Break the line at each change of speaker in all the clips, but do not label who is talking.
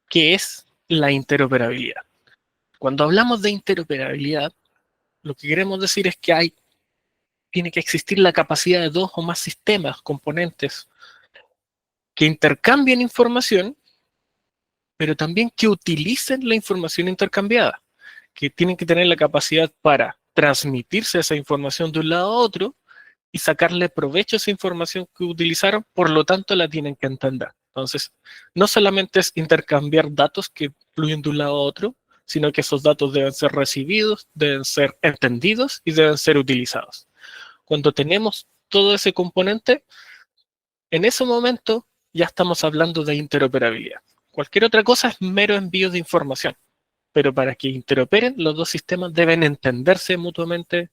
¿Qué es la interoperabilidad? Cuando hablamos de interoperabilidad, lo que queremos decir es que tiene que existir la capacidad de dos o más sistemas, componentes, que intercambien información, pero también que utilicen la información intercambiada, que tienen que tener la capacidad para transmitirse esa información de un lado a otro y sacarle provecho a esa información que utilizaron, por lo tanto la tienen que entender. Entonces, no solamente es intercambiar datos que fluyen de un lado a otro, sino que esos datos deben ser recibidos, deben ser entendidos y deben ser utilizados. Cuando tenemos todo ese componente, en ese momento ya estamos hablando de interoperabilidad. Cualquier otra cosa es mero envío de información, pero para que interoperen, los dos sistemas deben entenderse mutuamente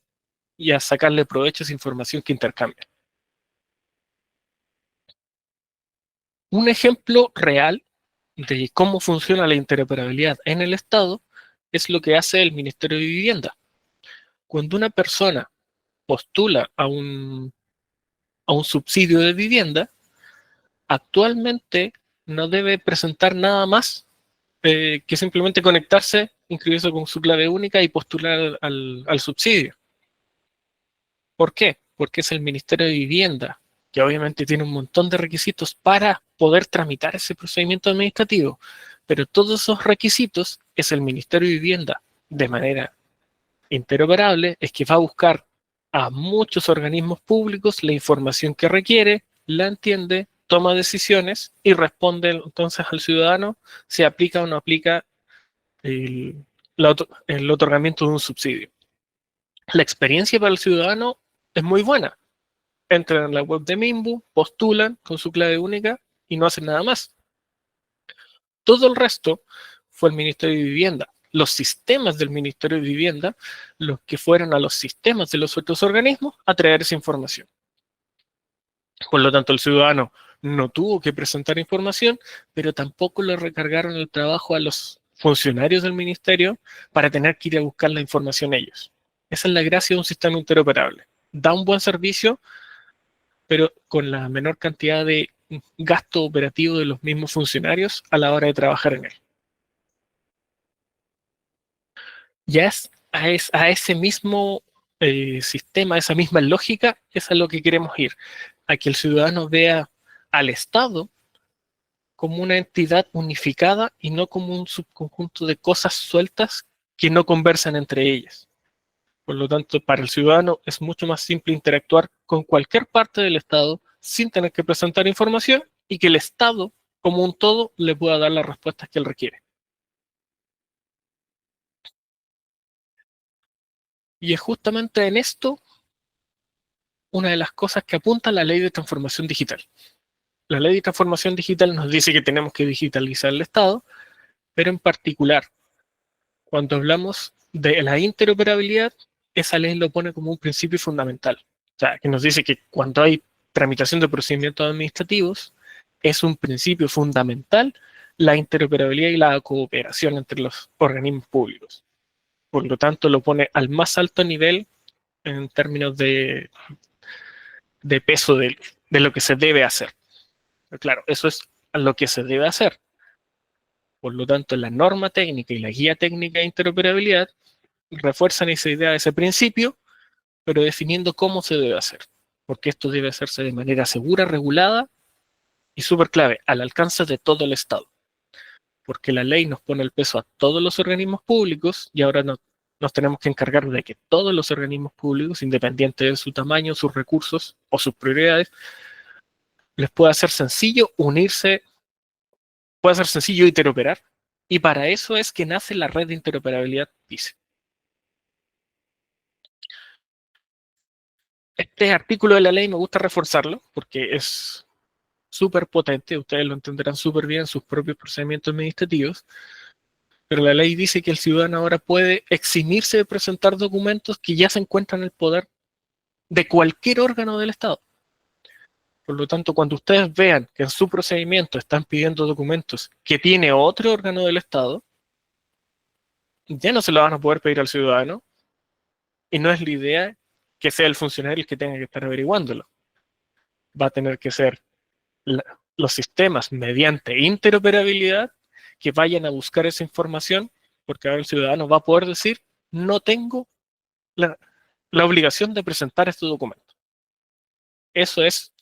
y a sacarle provecho a esa información que intercambian. Un ejemplo real de cómo funciona la interoperabilidad en el Estado es lo que hace el Ministerio de Vivienda. Cuando una persona postula a un subsidio de vivienda, actualmente no debe presentar nada más que simplemente conectarse, inscribirse con su clave única y postular al subsidio. ¿Por qué? Porque es el Ministerio de Vivienda, que obviamente tiene un montón de requisitos para poder tramitar ese procedimiento administrativo, pero todos esos requisitos es el Ministerio de Vivienda, de manera interoperable, es que va a buscar a muchos organismos públicos la información que requiere, la entiende, toma decisiones y responde entonces al ciudadano si aplica o no aplica el, el otorgamiento de un subsidio. La experiencia para el ciudadano es muy buena. Entran en la web de Minbu, postulan con su clave única y no hacen nada más. Todo el resto fue el Ministerio de Vivienda. Los sistemas del Ministerio de Vivienda, los que fueron a los sistemas de los otros organismos a traer esa información. Por lo tanto, el ciudadano no tuvo que presentar información, pero tampoco le recargaron el trabajo a los funcionarios del ministerio para tener que ir a buscar la información ellos. Esa es la gracia de un sistema interoperable. Da un buen servicio, pero con la menor cantidad de gasto operativo de los mismos funcionarios a la hora de trabajar en él. Ya a ese mismo sistema, a esa misma lógica, es a lo que queremos ir, a que el ciudadano vea al Estado como una entidad unificada y no como un subconjunto de cosas sueltas que no conversan entre ellas. Por lo tanto, para el ciudadano es mucho más simple interactuar con cualquier parte del Estado sin tener que presentar información y que el Estado, como un todo, le pueda dar las respuestas que él requiere. Y es justamente en esto una de las cosas que apunta la ley de transformación digital. La ley de transformación digital nos dice que tenemos que digitalizar el Estado, pero en particular, cuando hablamos de la interoperabilidad, esa ley lo pone como un principio fundamental. O sea, que nos dice que cuando hay tramitación de procedimientos administrativos, es un principio fundamental la interoperabilidad y la cooperación entre los organismos públicos. Por lo tanto, lo pone al más alto nivel en términos de peso de lo que se debe hacer. Pero claro, eso es lo que se debe hacer. Por lo tanto, la norma técnica y la guía técnica de interoperabilidad refuerzan esa idea, ese principio, pero definiendo cómo se debe hacer. Porque esto debe hacerse de manera segura, regulada y súper clave, al alcance de todo el Estado. Porque la ley nos pone el peso a todos los organismos públicos y ahora nos tenemos que encargar de que todos los organismos públicos, independiente de su tamaño, sus recursos o sus prioridades, les pueda ser sencillo unirse, pueda ser sencillo interoperar. Y para eso es que nace la red de interoperabilidad PICE. Este artículo de la ley me gusta reforzarlo porque es súper potente, ustedes lo entenderán súper bien en sus propios procedimientos administrativos, pero la ley dice que el ciudadano ahora puede eximirse de presentar documentos que ya se encuentran en el poder de cualquier órgano del Estado. Por lo tanto, cuando ustedes vean que en su procedimiento están pidiendo documentos que tiene otro órgano del Estado, ya no se lo van a poder pedir al ciudadano y no es la idea que sea el funcionario el que tenga que estar averiguándolo. Va a tener que ser los sistemas mediante interoperabilidad que vayan a buscar esa información, porque ahora el ciudadano va a poder decir, no tengo la, la obligación de presentar este documento. Eso es,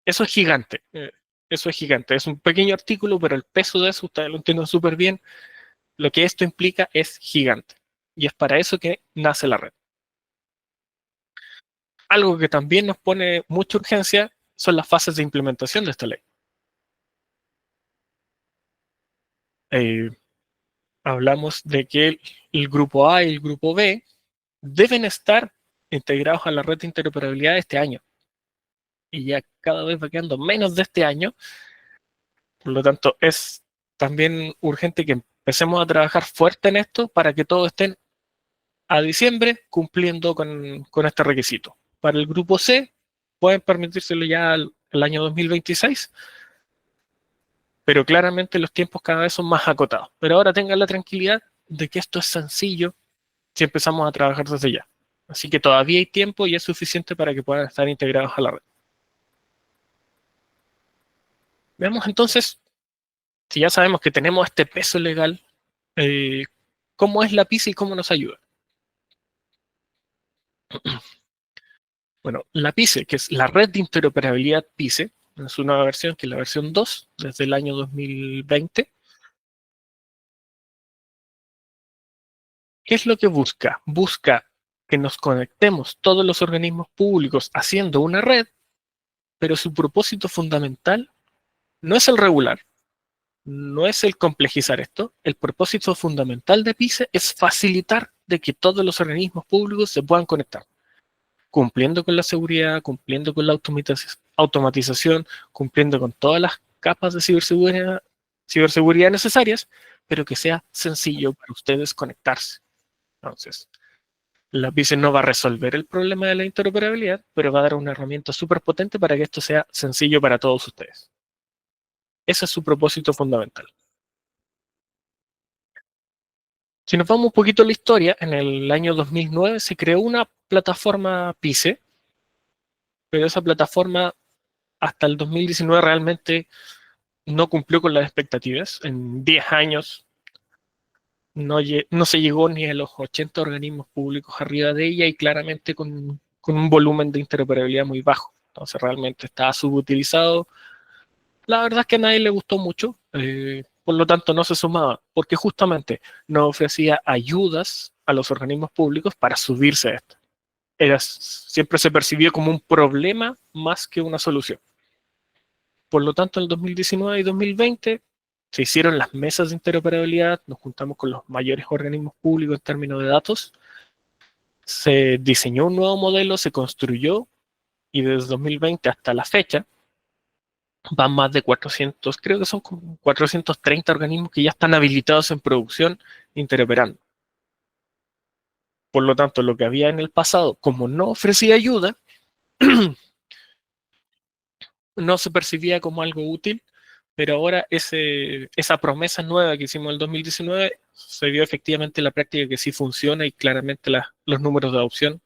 eso es gigante. Eso es gigante. Es un pequeño artículo, pero el peso de eso, ustedes lo entienden súper bien. Lo que esto implica es gigante. Y es para eso que nace la red. Algo que también nos pone mucha urgencia son las fases de implementación de esta ley. Eh, Hablamos de que el grupo A y el grupo B deben estar integrados a la red de interoperabilidad este año. Y ya cada vez va quedando menos de este año. Por lo tanto, es también urgente que empecemos a trabajar fuerte en esto para que todos estén a diciembre cumpliendo con este requisito. Para el grupo C, pueden permitírselo ya el año 2026, pero claramente los tiempos cada vez son más acotados. Pero ahora tengan la tranquilidad de que esto es sencillo si empezamos a trabajar desde ya. Así que todavía hay tiempo y es suficiente para que puedan estar integrados a la red. Veamos entonces, si ya sabemos que tenemos este peso legal, eh, ¿cómo es la PISA y cómo nos ayuda? Bueno, la PICE, que es la red de interoperabilidad PICE, es una nueva versión que es la versión 2 desde el año 2020. ¿Qué es lo que busca? Busca que nos conectemos todos los organismos públicos haciendo una red, pero su propósito fundamental no es el regular, no es el complejizar esto. El propósito fundamental de PICE es facilitar de que todos los organismos públicos se puedan conectar, cumpliendo con la seguridad, cumpliendo con la automatización, cumpliendo con todas las capas de ciberseguridad necesarias, pero que sea sencillo para ustedes conectarse. Entonces, la PICE no va a resolver el problema de la interoperabilidad, pero va a dar una herramienta súper potente para que esto sea sencillo para todos ustedes. Ese es su propósito fundamental. Si nos vamos un poquito a la historia, en el año 2009 se creó una plataforma PICE, pero esa plataforma hasta el 2019 realmente no cumplió con las expectativas. En 10 años no se llegó ni a los 80 organismos públicos arriba de ella y claramente con un volumen de interoperabilidad muy bajo. Entonces realmente estaba subutilizado. La verdad es que a nadie le gustó mucho, por lo tanto no se sumaba, porque justamente no ofrecía ayudas a los organismos públicos para subirse a esto. Siempre se percibió como un problema más que una solución. Por lo tanto, en el 2019 y 2020 se hicieron las mesas de interoperabilidad, nos juntamos con los mayores organismos públicos en términos de datos, se diseñó un nuevo modelo, se construyó y desde 2020 hasta la fecha van más de 400, creo que son como 430 organismos que ya están habilitados en producción interoperando. Por lo tanto, lo que había en el pasado, como no ofrecía ayuda, no se percibía como algo útil, pero ahora esa promesa nueva que hicimos en el 2019 se vio efectivamente en la práctica que sí funciona y claramente los números de adopción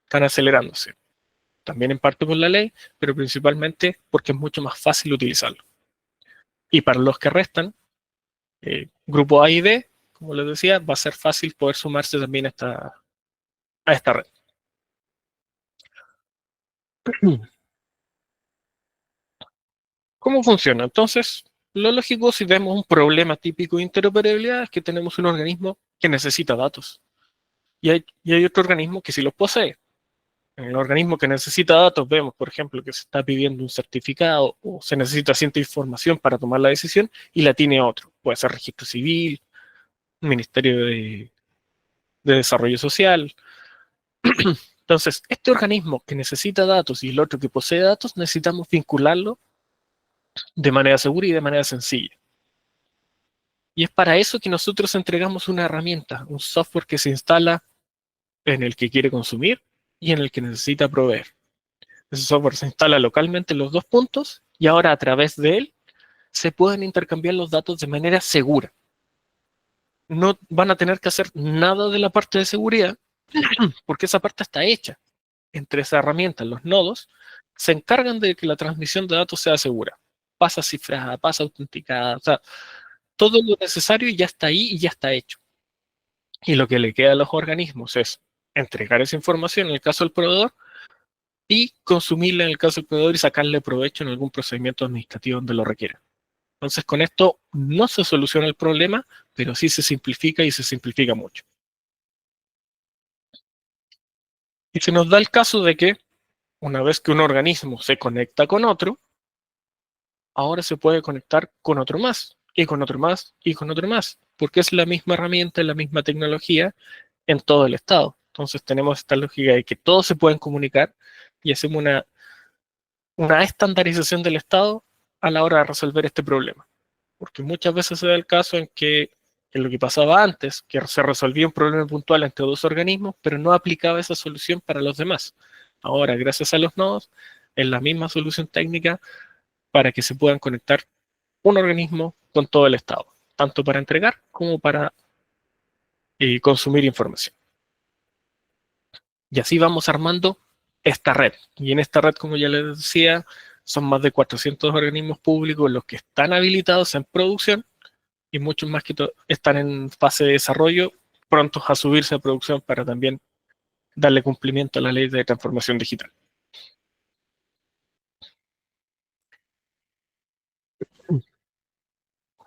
están acelerándose. También en parte por la ley, pero principalmente porque es mucho más fácil utilizarlo. Y para los que restan, grupo A y B, como les decía, va a ser fácil poder sumarse también a esta red. ¿Cómo funciona? Entonces, lo lógico si vemos un problema típico de interoperabilidad es que tenemos un organismo que necesita datos y hay otro organismo que sí los posee. En el organismo que necesita datos vemos, por ejemplo, que se está pidiendo un certificado o se necesita cierta información para tomar la decisión y la tiene otro. Puede ser registro civil, Ministerio de Desarrollo Social. Entonces, este organismo que necesita datos y el otro que posee datos, necesitamos vincularlo de manera segura y de manera sencilla. Y es para eso que nosotros entregamos una herramienta, un software que se instala en el que quiere consumir y en el que necesita proveer. Ese software se instala localmente en los dos puntos y ahora a través de él se pueden intercambiar los datos de manera segura. No van a tener que hacer nada de la parte de seguridad porque esa parte está hecha. Entre esa herramienta, los nodos, se encargan de que la transmisión de datos sea segura. Pasa cifrada, pasa autenticada, o sea, todo lo necesario ya está ahí y ya está hecho. Y lo que le queda a los organismos es entregar esa información en el caso del proveedor y consumirla en el caso del proveedor y sacarle provecho en algún procedimiento administrativo donde lo requiera. Entonces, con esto no se soluciona el problema, pero sí se simplifica y se simplifica mucho. Y se nos da el caso de que una vez que un organismo se conecta con otro, ahora se puede conectar con otro más, y con otro más, y con otro más, porque es la misma herramienta, la misma tecnología en todo el estado. Entonces tenemos esta lógica de que todos se pueden comunicar y hacemos una estandarización del estado a la hora de resolver este problema. Porque muchas veces se da el caso en lo que pasaba antes, que se resolvía un problema puntual entre dos organismos, pero no aplicaba esa solución para los demás. Ahora, gracias a los nodos, es la misma solución técnica para que se puedan conectar un organismo con todo el estado, tanto para entregar como para consumir información. Y así vamos armando esta red. Y en esta red, como ya les decía, son más de 400 organismos públicos los que están habilitados en producción y muchos más que están en fase de desarrollo, prontos a subirse a producción para también darle cumplimiento a la ley de transformación digital.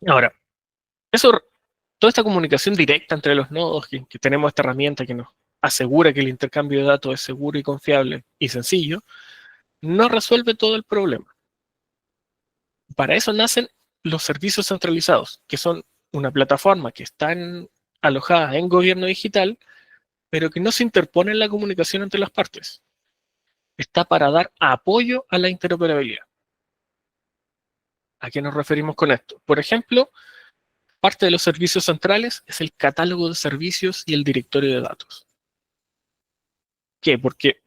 Ahora, eso, toda esta comunicación directa entre los nodos, que tenemos esta herramienta que nos asegura que el intercambio de datos es seguro y confiable y sencillo, no resuelve todo el problema. Para eso nacen los servicios centralizados, que son una plataforma que está alojada en gobierno digital, pero que no se interpone en la comunicación entre las partes. Está para dar apoyo a la interoperabilidad. ¿A qué nos referimos con esto? Por ejemplo, parte de los servicios centrales es el catálogo de servicios y el directorio de datos. ¿Qué? Porque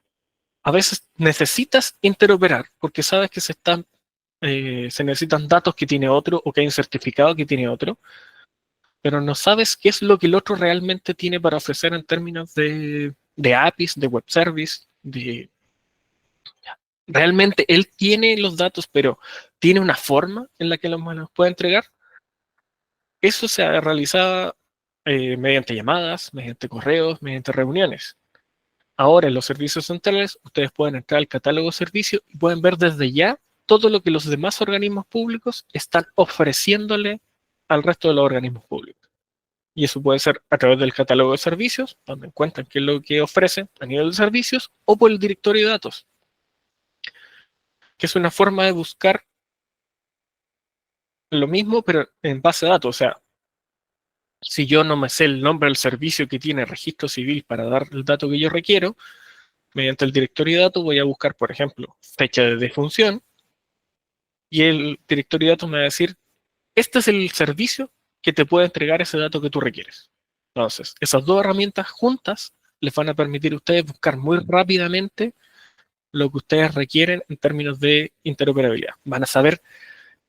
a veces necesitas interoperar porque sabes que se necesitan datos que tiene otro o que hay un certificado que tiene otro, pero no sabes qué es lo que el otro realmente tiene para ofrecer en términos de APIs, de web service, realmente él tiene los datos, pero tiene una forma en la que los puede entregar. Eso se realizaba mediante llamadas, mediante correos, mediante reuniones. Ahora en los servicios centrales ustedes pueden entrar al catálogo de servicios y pueden ver desde ya todo lo que los demás organismos públicos están ofreciéndole al resto de los organismos públicos. Y eso puede ser a través del catálogo de servicios, donde encuentran qué es lo que ofrecen a nivel de servicios, o por el directorio de datos, que es una forma de buscar lo mismo, pero en base a datos. O sea, si yo no me sé el nombre del servicio que tiene registro civil para dar el dato que yo requiero, mediante el directorio de datos voy a buscar, por ejemplo, fecha de defunción, y el directorio de datos me va a decir, este es el servicio que te puede entregar ese dato que tú requieres. Entonces, esas dos herramientas juntas les van a permitir a ustedes buscar muy rápidamente lo que ustedes requieren en términos de interoperabilidad. Van a saber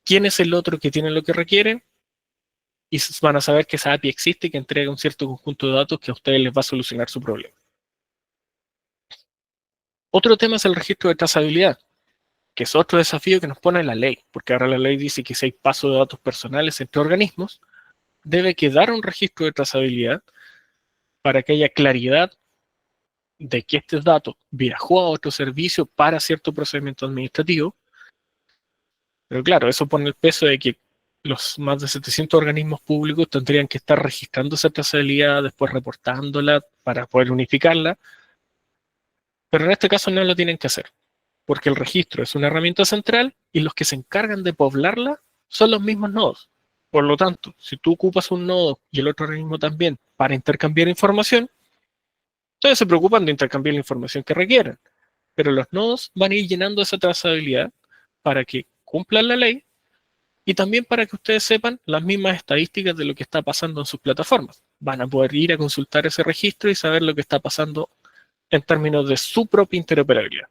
quién es el otro que tiene lo que requieren y van a saber que esa API existe y que entrega un cierto conjunto de datos que a ustedes les va a solucionar su problema. Otro tema es el registro de trazabilidad, que es otro desafío que nos pone la ley, porque ahora la ley dice que si hay paso de datos personales entre organismos, debe quedar un registro de trazabilidad para que haya claridad de que este dato viajó a otro servicio para cierto procedimiento administrativo. Pero claro, eso pone el peso de que los más de 700 organismos públicos tendrían que estar registrando esa trazabilidad, después reportándola para poder unificarla. Pero en este caso no lo tienen que hacer, porque el registro es una herramienta central y los que se encargan de poblarla son los mismos nodos. Por lo tanto, si tú ocupas un nodo y el otro organismo también para intercambiar información, entonces se preocupan de intercambiar la información que requieren. Pero los nodos van a ir llenando esa trazabilidad para que cumplan la ley y también para que ustedes sepan las mismas estadísticas de lo que está pasando en sus plataformas. Van a poder ir a consultar ese registro y saber lo que está pasando en términos de su propia interoperabilidad,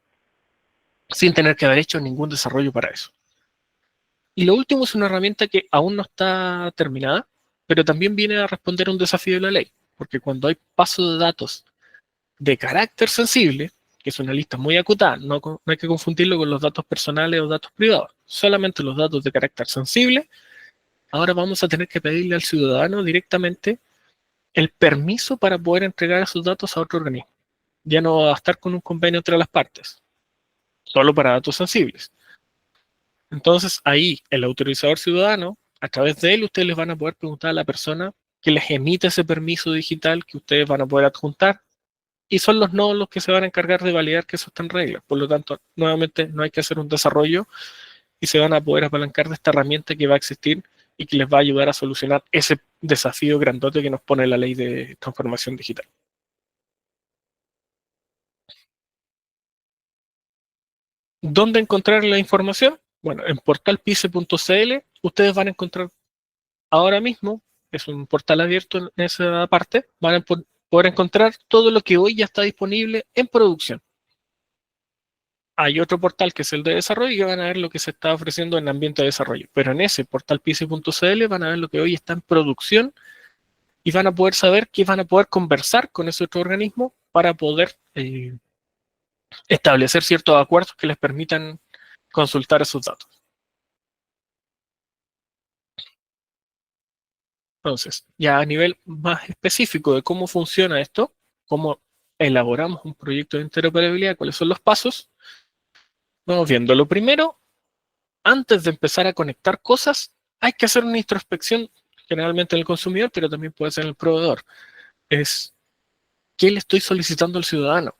sin tener que haber hecho ningún desarrollo para eso. Y lo último es una herramienta que aún no está terminada, pero también viene a responder a un desafío de la ley, porque cuando hay paso de datos de carácter sensible, que es una lista muy acotada, no hay que confundirlo con los datos personales o datos privados, solamente los datos de carácter sensible, ahora vamos a tener que pedirle al ciudadano directamente el permiso para poder entregar esos datos a otro organismo. Ya no va a estar con un convenio entre las partes, solo para datos sensibles. Entonces, ahí el autorizador ciudadano, a través de él, ustedes les van a poder preguntar a la persona que les emite ese permiso digital que ustedes van a poder adjuntar, y son los nodos los que se van a encargar de validar que eso está en regla. Por lo tanto, nuevamente, no hay que hacer un desarrollo y se van a poder apalancar de esta herramienta que va a existir y que les va a ayudar a solucionar ese desafío grandote que nos pone la ley de transformación digital. ¿Dónde encontrar la información? Bueno, en portalpice.cl ustedes van a encontrar ahora mismo, es un portal abierto en esa parte, van a poder encontrar todo lo que hoy ya está disponible en producción. Hay otro portal que es el de desarrollo y van a ver lo que se está ofreciendo en ambiente de desarrollo. Pero en ese portalpice.cl van a ver lo que hoy está en producción y van a poder saber que van a poder conversar con ese otro organismo para poder establecer ciertos acuerdos que les permitan consultar esos datos. Entonces, ya a nivel más específico de cómo funciona esto, cómo elaboramos un proyecto de interoperabilidad, cuáles son los pasos, vamos viendo. Lo primero, antes de empezar a conectar cosas, hay que hacer una introspección, generalmente en el consumidor, pero también puede ser en el proveedor. Es, ¿qué le estoy solicitando al ciudadano?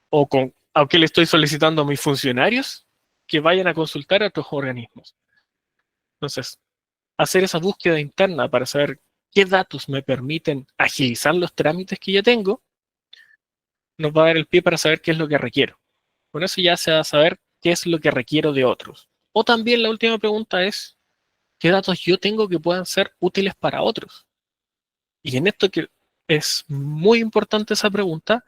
¿O qué le estoy solicitando a mis funcionarios que vayan a consultar a otros organismos? Entonces, hacer esa búsqueda interna para saber qué datos me permiten agilizar los trámites que ya tengo, nos va a dar el pie para saber qué es lo que requiero. Con eso ya se va a saber qué es lo que requiero de otros. O también la última pregunta es, ¿qué datos yo tengo que puedan ser útiles para otros? Y en esto que es muy importante esa pregunta,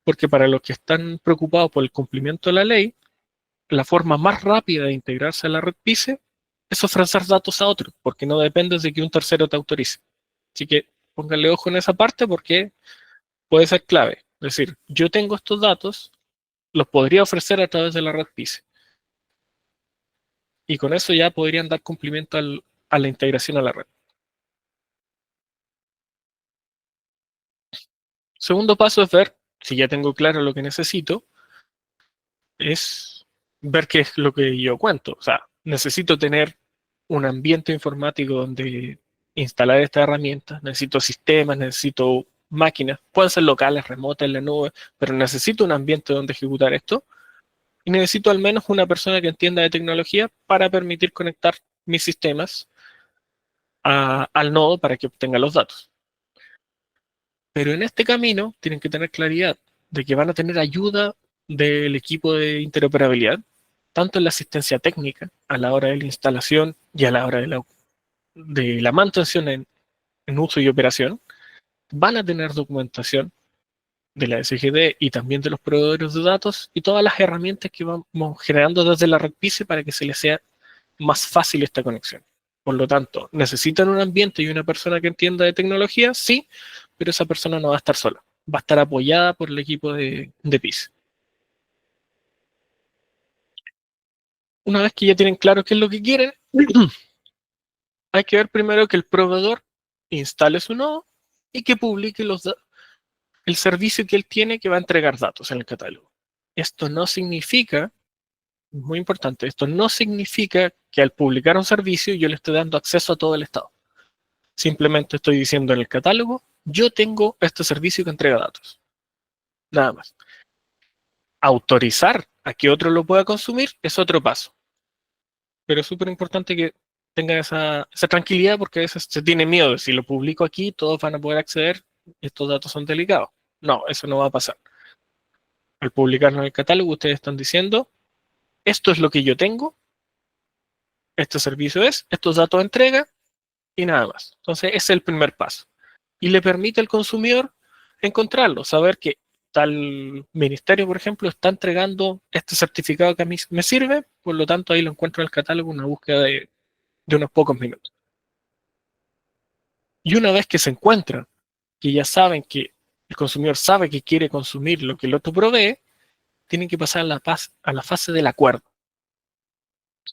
porque para los que están preocupados por el cumplimiento de la ley, la forma más rápida de integrarse a la red PICE es ofrecer datos a otros, porque no depende de que un tercero te autorice. Así que pónganle ojo en esa parte porque puede ser clave. Es decir, yo tengo estos datos, los podría ofrecer a través de la red PICE. Y con eso ya podrían dar cumplimiento a la integración a la red. Segundo paso es ver, si ya tengo claro lo que necesito, es ver qué es lo que yo cuento. O sea, necesito tener un ambiente informático donde instalar estas herramientas, necesito sistemas, necesito máquinas, pueden ser locales, remotas, en la nube, pero necesito un ambiente donde ejecutar esto y necesito al menos una persona que entienda de tecnología para permitir conectar mis sistemas al nodo para que obtenga los datos. Pero en este camino tienen que tener claridad de que van a tener ayuda del equipo de interoperabilidad, tanto en la asistencia técnica a la hora de la instalación y a la hora de la mantención en uso y operación, van a tener documentación de la SGD y también de los proveedores de datos y todas las herramientas que vamos generando desde la red PICE para que se les sea más fácil esta conexión. Por lo tanto, necesitan un ambiente y una persona que entienda de tecnología, sí, pero esa persona no va a estar sola, va a estar apoyada por el equipo de PICE. Una vez que ya tienen claro qué es lo que quieren, hay que ver primero que el proveedor instale su nodo y que publique el servicio que él tiene que va a entregar datos en el catálogo. Esto no significa, muy importante, esto no significa que al publicar un servicio yo le esté dando acceso a todo el estado. Simplemente estoy diciendo en el catálogo, yo tengo este servicio que entrega datos. Nada más. Autorizar a que otro lo pueda consumir es otro paso. Pero es súper importante que tengan esa tranquilidad porque a veces se tiene miedo de si lo publico aquí, todos van a poder acceder, estos datos son delicados. No, eso no va a pasar. Al publicarlo en el catálogo, ustedes están diciendo, esto es lo que yo tengo, este servicio es, estos datos de entrega y nada más. Entonces, ese es el primer paso. Y le permite al consumidor encontrarlo, saber que tal ministerio, por ejemplo, está entregando este certificado que a mí me sirve, por lo tanto ahí lo encuentro en el catálogo, una búsqueda de unos pocos minutos. Y una vez que se encuentran, que ya saben que el consumidor sabe que quiere consumir lo que el otro provee, tienen que pasar a la fase del acuerdo.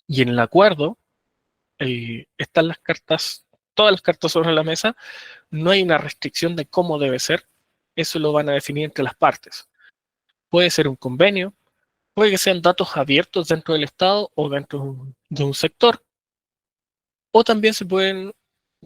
Y en el acuerdo están las cartas, todas las cartas sobre la mesa, no hay una restricción de cómo debe ser, eso lo van a definir entre las partes. Puede ser un convenio, puede que sean datos abiertos dentro del Estado o dentro de un sector, o también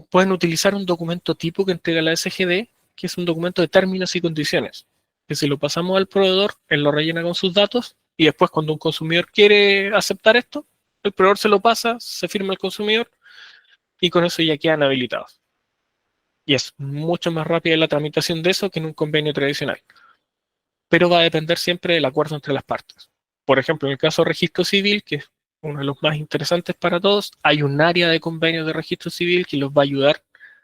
pueden utilizar un documento tipo que entrega la SGD, que es un documento de términos y condiciones, que si lo pasamos al proveedor, él lo rellena con sus datos y después cuando un consumidor quiere aceptar esto, el proveedor se lo pasa, se firma el consumidor y con eso ya quedan habilitados. Y es mucho más rápida la tramitación de eso que en un convenio tradicional. Pero va a depender siempre del acuerdo entre las partes. Por ejemplo, en el caso de registro civil, que es uno de los más interesantes para todos, hay un área de convenios de registro civil que los va a ayudar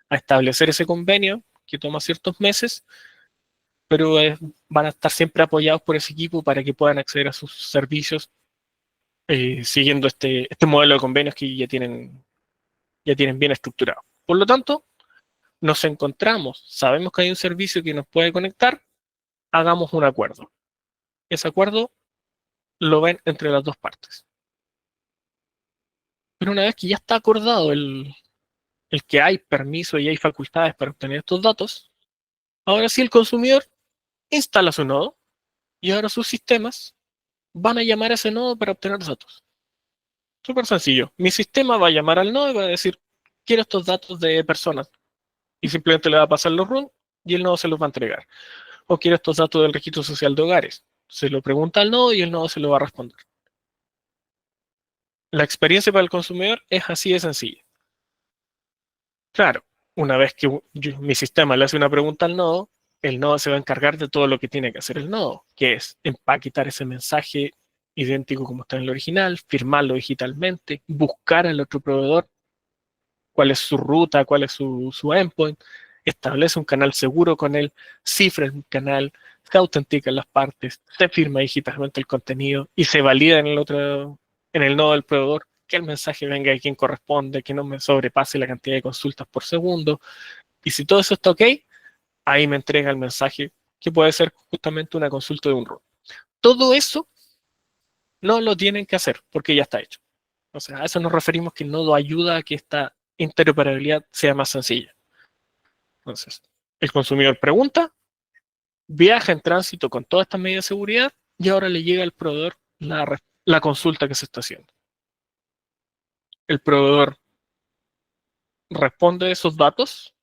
a establecer ese convenio, que toma ciertos meses, pero van a estar siempre apoyados por ese equipo para que puedan acceder a sus servicios siguiendo este modelo de convenios que ya tienen bien estructurado. Por lo tanto, nos encontramos, sabemos que hay un servicio que nos puede conectar, hagamos un acuerdo. Ese acuerdo lo ven entre las dos partes. Pero una vez que ya está acordado el que hay permiso y hay facultades para obtener estos datos, ahora sí el consumidor instala su nodo y ahora sus sistemas van a llamar a ese nodo para obtener datos. Súper sencillo. Mi sistema va a llamar al nodo y va a decir, quiero estos datos de personas. Y simplemente le va a pasar los RUN y el nodo se los va a entregar. O quiero estos datos del registro social de hogares. Se lo pregunta al nodo y el nodo se lo va a responder. La experiencia para el consumidor es así de sencilla. Claro, una vez que mi sistema le hace una pregunta al nodo, el nodo se va a encargar de todo lo que tiene que hacer el nodo, que es empaquetar ese mensaje idéntico como está en el original, firmarlo digitalmente, buscar al otro proveedor, cuál es su ruta, cuál es su endpoint, establece un canal seguro con él, cifra el canal, se autentican las partes, se firma digitalmente el contenido y se valida en el nodo del proveedor que el mensaje venga de quien corresponde, que no me sobrepase la cantidad de consultas por segundo. Y si todo eso está ok, ahí me entrega el mensaje que puede ser justamente una consulta de un rol. Todo eso no lo tienen que hacer porque ya está hecho. O sea, a eso nos referimos que el nodo ayuda a que esta interoperabilidad sea más sencilla. Entonces, el consumidor pregunta, viaja en tránsito con todas estas medidas de seguridad y ahora le llega al proveedor la consulta que se está haciendo. El proveedor responde esos datos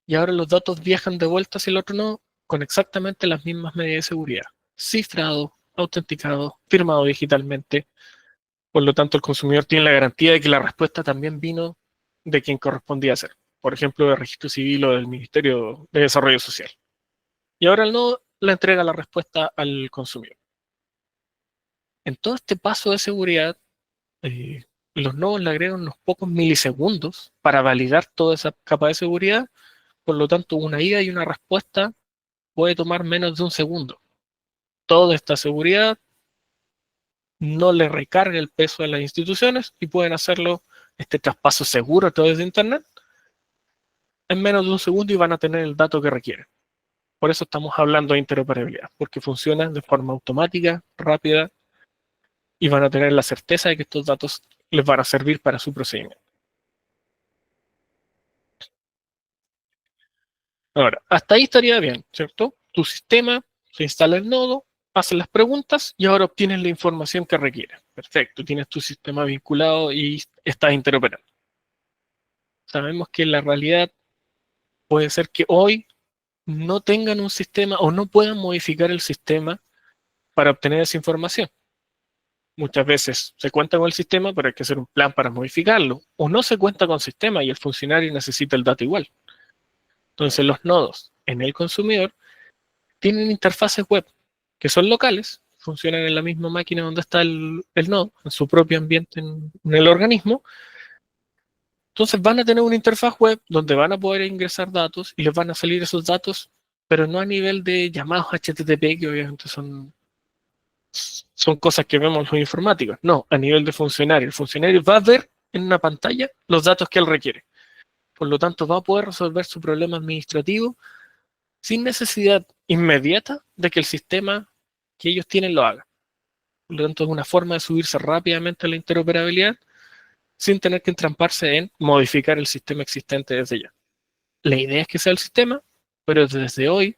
y ahora los datos viajan de vuelta hacia el otro nodo con exactamente las mismas medidas de seguridad. Cifrado, autenticado, firmado digitalmente. Por lo tanto, el consumidor tiene la garantía de que la respuesta también vino de quien correspondía ser. Por ejemplo, del Registro Civil o del Ministerio de Desarrollo Social. Y ahora el nodo le entrega la respuesta al consumidor. En todo este paso de seguridad, eh, los nodos le agregan unos pocos milisegundos para validar toda esa capa de seguridad. Por lo tanto, una ida y una respuesta puede tomar menos de un segundo. Toda esta seguridad no le recarga el peso a las instituciones y pueden hacerlo este traspaso seguro a través de Internet en menos de un segundo y van a tener el dato que requieren. Por eso estamos hablando de interoperabilidad, porque funciona de forma automática, rápida y van a tener la certeza de que estos datos les van a servir para su procedimiento. Ahora, hasta ahí estaría bien, ¿cierto? Tu sistema se instala el nodo, hace las preguntas y ahora obtienes la información que requieres. Perfecto, tienes tu sistema vinculado y estás interoperando. Sabemos que la realidad puede ser que hoy no tengan un sistema o no puedan modificar el sistema para obtener esa información. Muchas veces se cuenta con el sistema, pero hay que hacer un plan para modificarlo. O no se cuenta con sistema y el funcionario necesita el dato igual. Entonces los nodos en el consumidor tienen interfaces web que son locales, funcionan en la misma máquina donde está el nodo, en su propio ambiente en el organismo. Entonces van a tener una interfaz web donde van a poder ingresar datos y les van a salir esos datos, pero no a nivel de llamados HTTP, que obviamente son cosas que vemos los informáticos. No, a nivel de funcionario. El funcionario va a ver en una pantalla los datos que él requiere. Por lo tanto, va a poder resolver su problema administrativo sin necesidad inmediata de que el sistema que ellos tienen lo haga. Por lo tanto, es una forma de subirse rápidamente a la interoperabilidad sin tener que entramparse en modificar el sistema existente desde ya. La idea es que sea el sistema, pero desde hoy,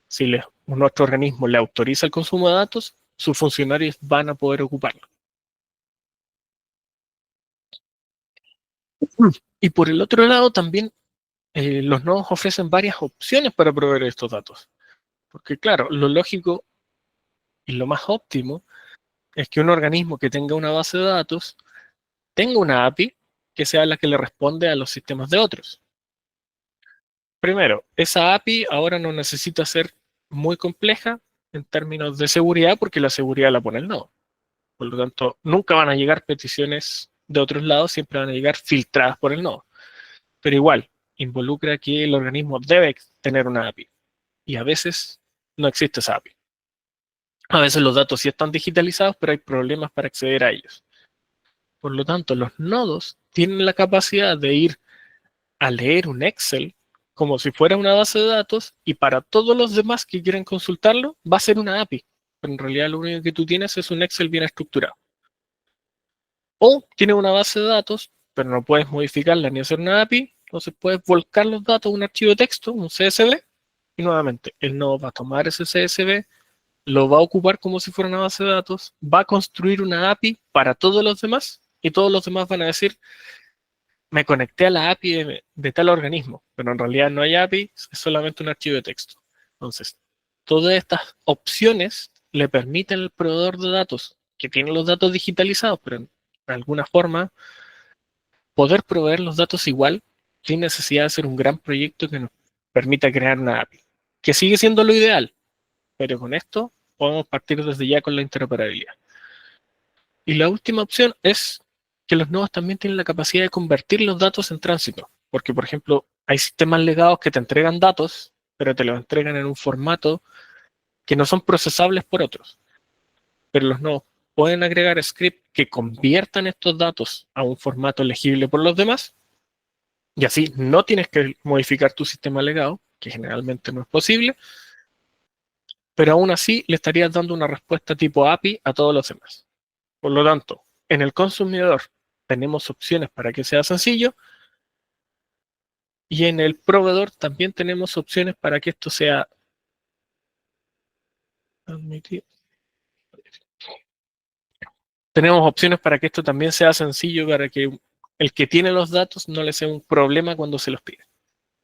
si nuestro organismo le autoriza el consumo de datos, sus funcionarios van a poder ocuparlo. Y por el otro lado, también los nodos ofrecen varias opciones para proveer estos datos. Porque claro, lo lógico y lo más óptimo es que un organismo que tenga una base de datos tenga una API que sea la que le responde a los sistemas de otros. Primero, esa API ahora no necesita ser muy compleja en términos de seguridad porque la seguridad la pone el nodo. Por lo tanto, nunca van a llegar peticiones de otros lados, siempre van a llegar filtradas por el nodo. Pero igual, involucra que el organismo debe tener una API. Y a veces no existe esa API. A veces los datos sí están digitalizados, pero hay problemas para acceder a ellos. Por lo tanto, los nodos tienen la capacidad de ir a leer un Excel como si fuera una base de datos y para todos los demás que quieran consultarlo va a ser una API. Pero en realidad lo único que tú tienes es un Excel bien estructurado. O tienes una base de datos, pero no puedes modificarla ni hacer una API, entonces puedes volcar los datos a un archivo de texto, un CSV, y nuevamente el nodo va a tomar ese CSV, lo va a ocupar como si fuera una base de datos, va a construir una API para todos los demás y todos los demás van a decir, me conecté a la API de tal organismo, pero en realidad no hay API, es solamente un archivo de texto. Entonces, todas estas opciones le permiten al proveedor de datos, que tiene los datos digitalizados, pero en alguna forma, poder proveer los datos igual, sin necesidad de hacer un gran proyecto que nos permita crear una API, que sigue siendo lo ideal, pero con esto podemos partir desde ya con la interoperabilidad. Y la última opción es que los nodos también tienen la capacidad de convertir los datos en tránsito. Porque, por ejemplo, hay sistemas legados que te entregan datos, pero te los entregan en un formato que no son procesables por otros. Pero los nodos pueden agregar scripts que conviertan estos datos a un formato legible por los demás. Y así no tienes que modificar tu sistema legado, que generalmente no es posible, pero aún así le estarías dando una respuesta tipo API a todos los demás. Por lo tanto, en el consumidor tenemos opciones para que sea sencillo y en el proveedor también tenemos opciones para que esto sea admitido. Tenemos opciones para que esto también sea sencillo para que el que tiene los datos no le sea un problema cuando se los pide.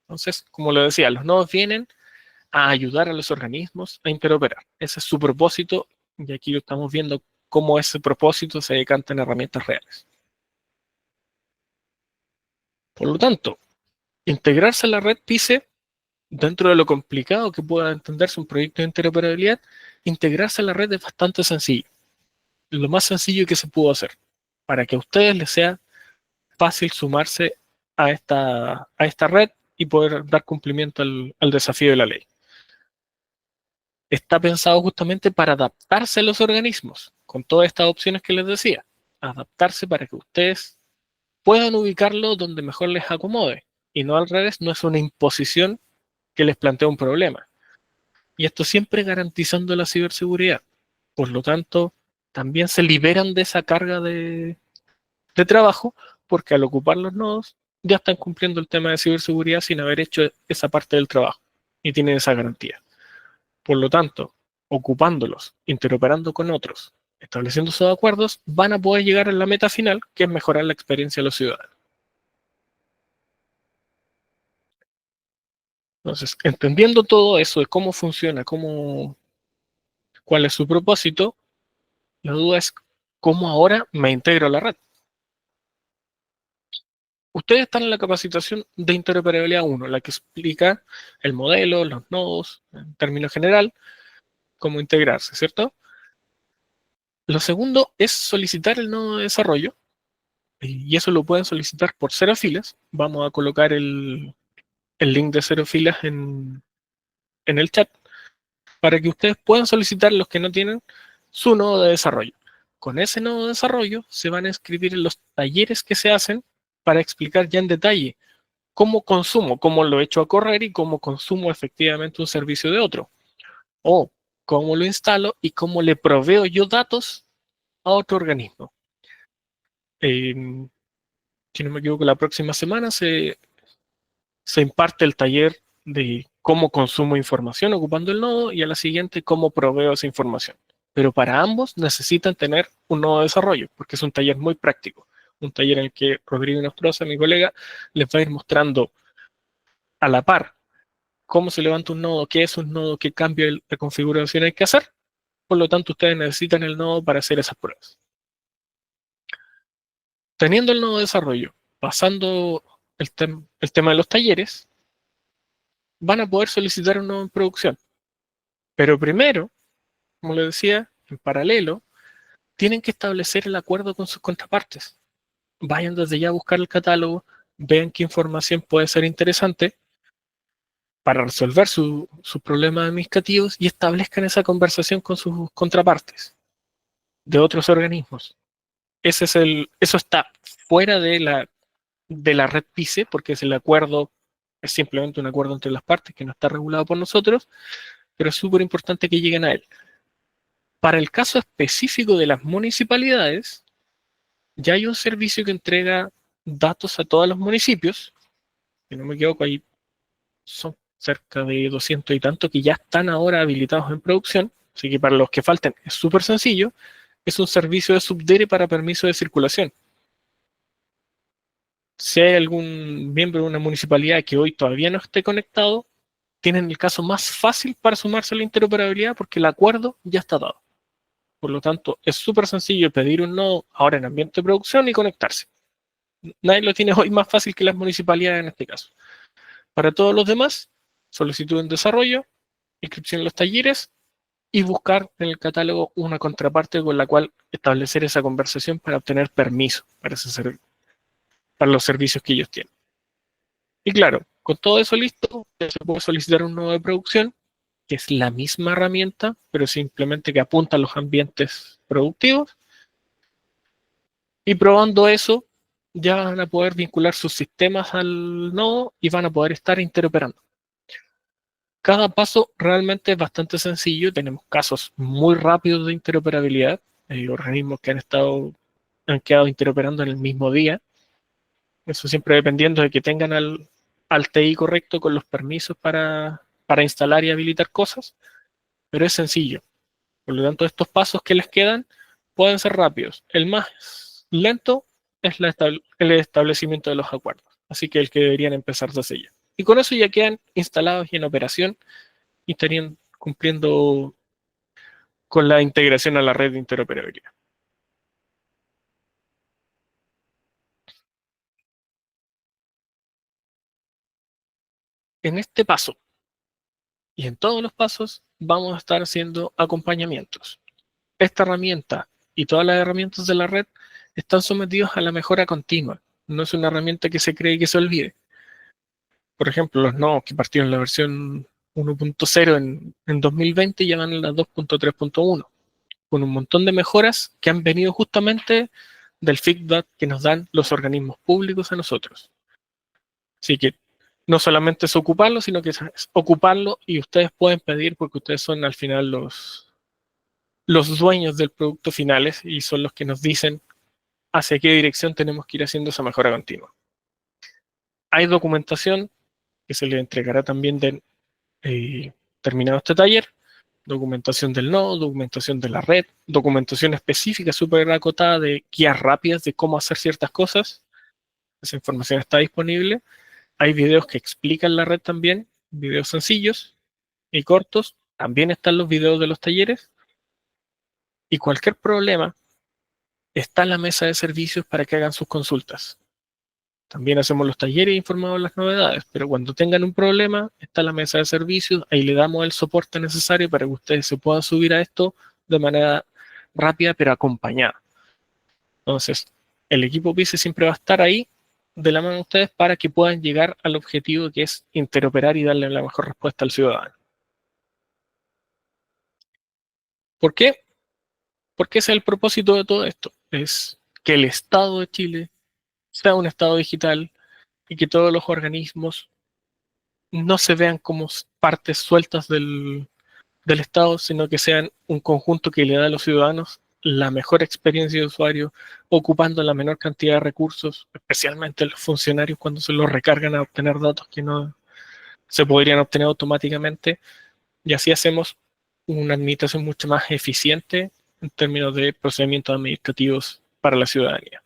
Entonces, como lo decía, los nodos vienen a ayudar a los organismos a interoperar. Ese es su propósito y aquí estamos viendo cómo ese propósito se decanta en herramientas reales. Por lo tanto, integrarse a la red PICE, dentro de lo complicado que pueda entenderse un proyecto de interoperabilidad, integrarse a la red es bastante sencillo. Lo más sencillo que se pudo hacer para que a ustedes les sea fácil sumarse a esta red y poder dar cumplimiento al desafío de la ley. Está pensado justamente para adaptarse a los organismos, con todas estas opciones que les decía. Adaptarse para que ustedes puedan ubicarlo donde mejor les acomode. Y no al revés, no es una imposición que les plantea un problema. Y esto siempre garantizando la ciberseguridad. Por lo tanto, también se liberan de esa carga de trabajo, porque al ocupar los nodos ya están cumpliendo el tema de ciberseguridad sin haber hecho esa parte del trabajo y tienen esa garantía. Por lo tanto, ocupándolos, interoperando con otros, estableciendo esos acuerdos, van a poder llegar a la meta final, que es mejorar la experiencia de los ciudadanos. Entonces, entendiendo todo eso de cómo funciona, cuál es su propósito, la duda es cómo ahora me integro a la red. Ustedes están en la capacitación de interoperabilidad 1, la que explica el modelo, los nodos, en términos general, cómo integrarse, ¿cierto? Lo segundo es solicitar el nodo de desarrollo, y eso lo pueden solicitar por cero filas. Vamos a colocar el link de cero filas en el chat para que ustedes puedan solicitar los que no tienen su nodo de desarrollo. Con ese nodo de desarrollo se van a inscribir en los talleres que se hacen para explicar ya en detalle cómo consumo, cómo lo echo a correr y cómo consumo efectivamente un servicio de otro. O cómo lo instalo y cómo le proveo yo datos a otro organismo. si no me equivoco, la próxima semana se imparte el taller de cómo consumo información ocupando el nodo y a la siguiente cómo proveo esa información. Pero para ambos necesitan tener un nodo de desarrollo, porque es un taller muy práctico. Un taller en el que Rodrigo Nostroza, mi colega, les va a ir mostrando a la par cómo se levanta un nodo, qué es un nodo, qué cambio de configuración hay que hacer. Por lo tanto, ustedes necesitan el nodo para hacer esas pruebas. Teniendo el nodo de desarrollo, pasando el tema de los talleres, van a poder solicitar un nodo en producción. Pero primero, como les decía, en paralelo, tienen que establecer el acuerdo con sus contrapartes. Vayan desde ya a buscar el catálogo, vean qué información puede ser interesante para resolver sus problemas administrativos y establezcan esa conversación con sus contrapartes de otros organismos. Eso está fuera de la red PICE, porque es el acuerdo, es simplemente un acuerdo entre las partes que no está regulado por nosotros, pero es súper importante que lleguen a él. Para el caso específico de las municipalidades, ya hay un servicio que entrega datos a todos los municipios, si no me equivoco, ahí son cerca de 200 y tanto que ya están ahora habilitados en producción, así que para los que falten es súper sencillo, es un servicio de subdere para permiso de circulación. Si hay algún miembro de una municipalidad que hoy todavía no esté conectado, tienen el caso más fácil para sumarse a la interoperabilidad porque el acuerdo ya está dado. Por lo tanto, es súper sencillo pedir un nodo ahora en ambiente de producción y conectarse. Nadie lo tiene hoy más fácil que las municipalidades en este caso. Para todos los demás, solicitud en desarrollo, inscripción en los talleres y buscar en el catálogo una contraparte con la cual establecer esa conversación para obtener permiso para los servicios que ellos tienen. Y claro, con todo eso listo, se puede solicitar un nodo de producción, que es la misma herramienta, pero simplemente que apunta a los ambientes productivos. Y probando eso, ya van a poder vincular sus sistemas al nodo y van a poder estar interoperando. Cada paso realmente es bastante sencillo. Tenemos casos muy rápidos de interoperabilidad. Hay organismos que han quedado interoperando en el mismo día. Eso siempre dependiendo de que tengan al TI correcto con los permisos para instalar y habilitar cosas. Pero es sencillo. Por lo tanto, estos pasos que les quedan pueden ser rápidos. El más lento es el establecimiento de los acuerdos. Así que el que deberían empezar desde ya. Y con eso ya quedan instalados y en operación y estarían cumpliendo con la integración a la red de interoperabilidad. En este paso y en todos los pasos vamos a estar haciendo acompañamientos. Esta herramienta y todas las herramientas de la red están sometidos a la mejora continua. No es una herramienta que se cree que se olvide. Por ejemplo, los nodos que partieron en la versión 1.0 en 2020 ya van en la 2.3.1, con un montón de mejoras que han venido justamente del feedback que nos dan los organismos públicos a nosotros. Así que no solamente es ocuparlo, sino que es ocuparlo y ustedes pueden pedir porque ustedes son al final los dueños del producto finales y son los que nos dicen hacia qué dirección tenemos que ir haciendo esa mejora continua. Hay documentación que se le entregará también terminado este taller, documentación del nodo, documentación de la red, documentación específica súper acotada de guías rápidas de cómo hacer ciertas cosas. Esa información está disponible. Hay videos que explican la red también, videos sencillos y cortos. También están los videos de los talleres. Y cualquier problema, está en la mesa de servicios para que hagan sus consultas. También hacemos los talleres e informamos las novedades, pero cuando tengan un problema, está la mesa de servicios, ahí le damos el soporte necesario para que ustedes se puedan subir a esto de manera rápida, pero acompañada. Entonces, el equipo PICE siempre va a estar ahí de la mano de ustedes para que puedan llegar al objetivo que es interoperar y darle la mejor respuesta al ciudadano. ¿Por qué? Porque ese es el propósito de todo esto, es que el Estado de Chile sea un Estado digital y que todos los organismos no se vean como partes sueltas del Estado, sino que sean un conjunto que le da a los ciudadanos la mejor experiencia de usuario, ocupando la menor cantidad de recursos, especialmente los funcionarios cuando se los recargan a obtener datos que no se podrían obtener automáticamente, y así hacemos una administración mucho más eficiente en términos de procedimientos administrativos para la ciudadanía.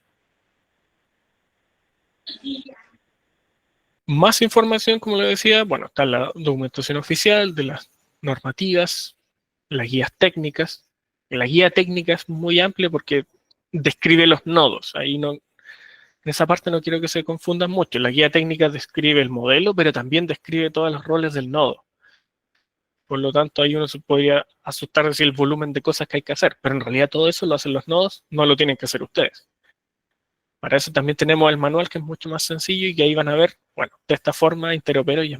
Más información, como le decía, bueno, está la documentación oficial de las normativas, las guías técnicas. La guía técnica es muy amplia porque describe los nodos. Ahí no, en esa parte no quiero que se confundan mucho. La guía técnica describe el modelo, pero también describe todos los roles del nodo. Por lo tanto, ahí uno se podría asustar de decir el volumen de cosas que hay que hacer, pero en realidad todo eso lo hacen los nodos, no lo tienen que hacer ustedes. Para eso también tenemos el manual, que es mucho más sencillo y que ahí van a ver, bueno, de esta forma interopero y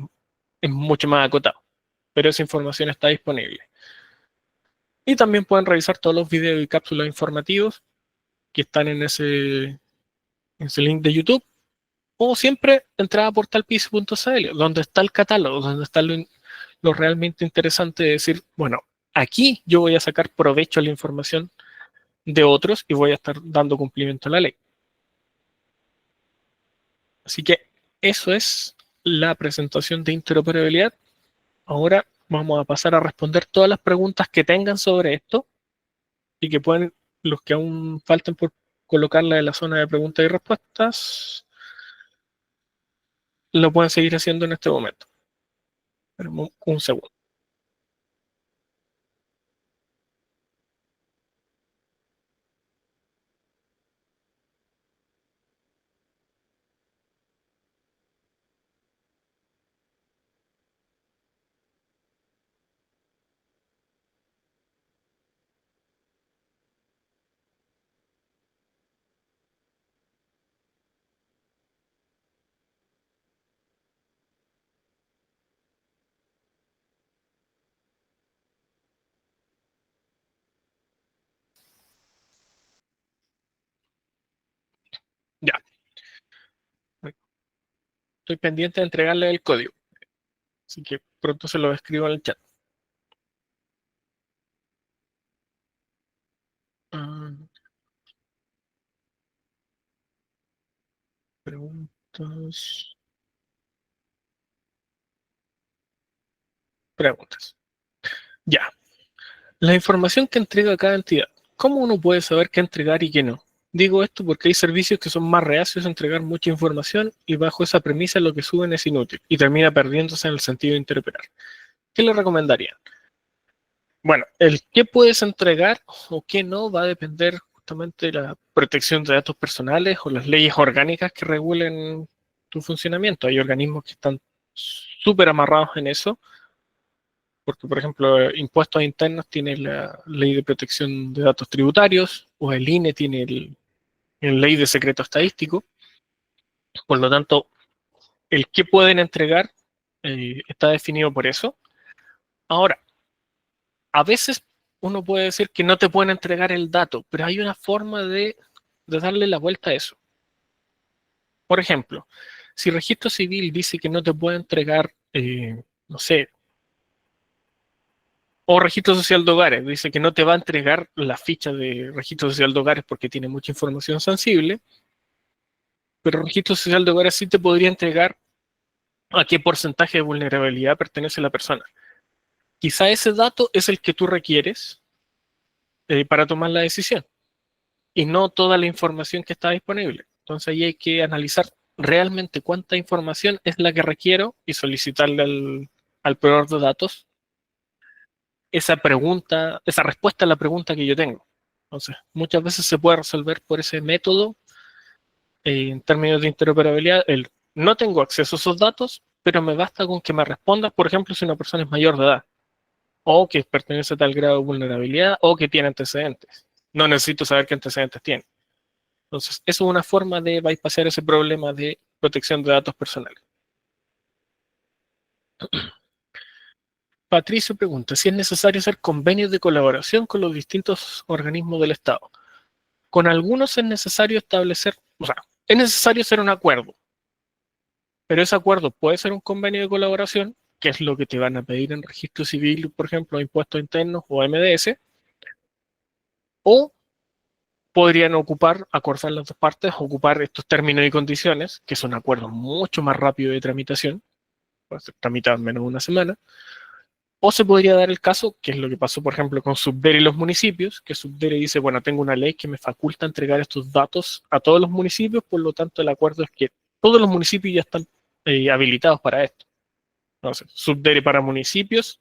es mucho más acotado, pero esa información está disponible. Y también pueden revisar todos los videos y cápsulas informativos que están en ese link de YouTube, o siempre entrar a portalpiso.cl, donde está el catálogo, donde está lo realmente interesante de decir, bueno, aquí yo voy a sacar provecho a la información de otros y voy a estar dando cumplimiento a la ley. Así que eso es la presentación de interoperabilidad. Ahora vamos a pasar a responder todas las preguntas que tengan sobre esto y que pueden, los que aún falten por colocarla en la zona de preguntas y respuestas, lo pueden seguir haciendo en este momento. Un segundo. Ya, estoy pendiente de entregarle el código, así que pronto se lo escribo en el chat. Preguntas. Preguntas. Ya. La información que entrega cada entidad. ¿Cómo uno puede saber qué entregar y qué no? Digo esto porque hay servicios que son más reacios a entregar mucha información y bajo esa premisa lo que suben es inútil y termina perdiéndose en el sentido de interoperar. ¿Qué le recomendarían? Bueno, el qué puedes entregar o qué no va a depender justamente de la protección de datos personales o las leyes orgánicas que regulen tu funcionamiento. Hay organismos que están súper amarrados en eso, porque, por ejemplo, impuestos internos tiene la ley de protección de datos tributarios, o el INE tiene el ley de secreto estadístico. Por lo tanto, el qué pueden entregar está definido por eso. Ahora, a veces uno puede decir que no te pueden entregar el dato, pero hay una forma de darle la vuelta a eso. Por ejemplo, si registro civil dice que no te puede entregar, no sé, o registro social de hogares, dice que no te va a entregar la ficha de registro social de hogares porque tiene mucha información sensible, pero registro social de hogares sí te podría entregar a qué porcentaje de vulnerabilidad pertenece la persona. Quizá ese dato es el que tú requieres para tomar la decisión y no toda la información que está disponible. Entonces ahí hay que analizar realmente cuánta información es la que requiero y solicitarle al proveedor de datos esa pregunta, esa respuesta a la pregunta que yo tengo. Entonces, muchas veces se puede resolver por ese método en términos de interoperabilidad. No tengo acceso a esos datos, pero me basta con que me responda, por ejemplo, si una persona es mayor de edad, o que pertenece a tal grado de vulnerabilidad, o que tiene antecedentes. No necesito saber qué antecedentes tiene. Entonces, eso es una forma de bypassar ese problema de protección de datos personales. Patricio pregunta si es necesario hacer convenios de colaboración con los distintos organismos del Estado. Con algunos es necesario establecer, o sea, es necesario hacer un acuerdo, pero ese acuerdo puede ser un convenio de colaboración, que es lo que te van a pedir en registro civil, por ejemplo, impuestos internos o MDS, o podrían acordar las dos partes, ocupar estos términos y condiciones, que son acuerdos mucho más rápidos de tramitación, puede ser tramitado en menos de una semana, o se podría dar el caso, que es lo que pasó, por ejemplo, con Subdere y los municipios, que Subdere dice, bueno, tengo una ley que me faculta entregar estos datos a todos los municipios, por lo tanto el acuerdo es que todos los municipios ya están habilitados para esto. Entonces, Subdere para municipios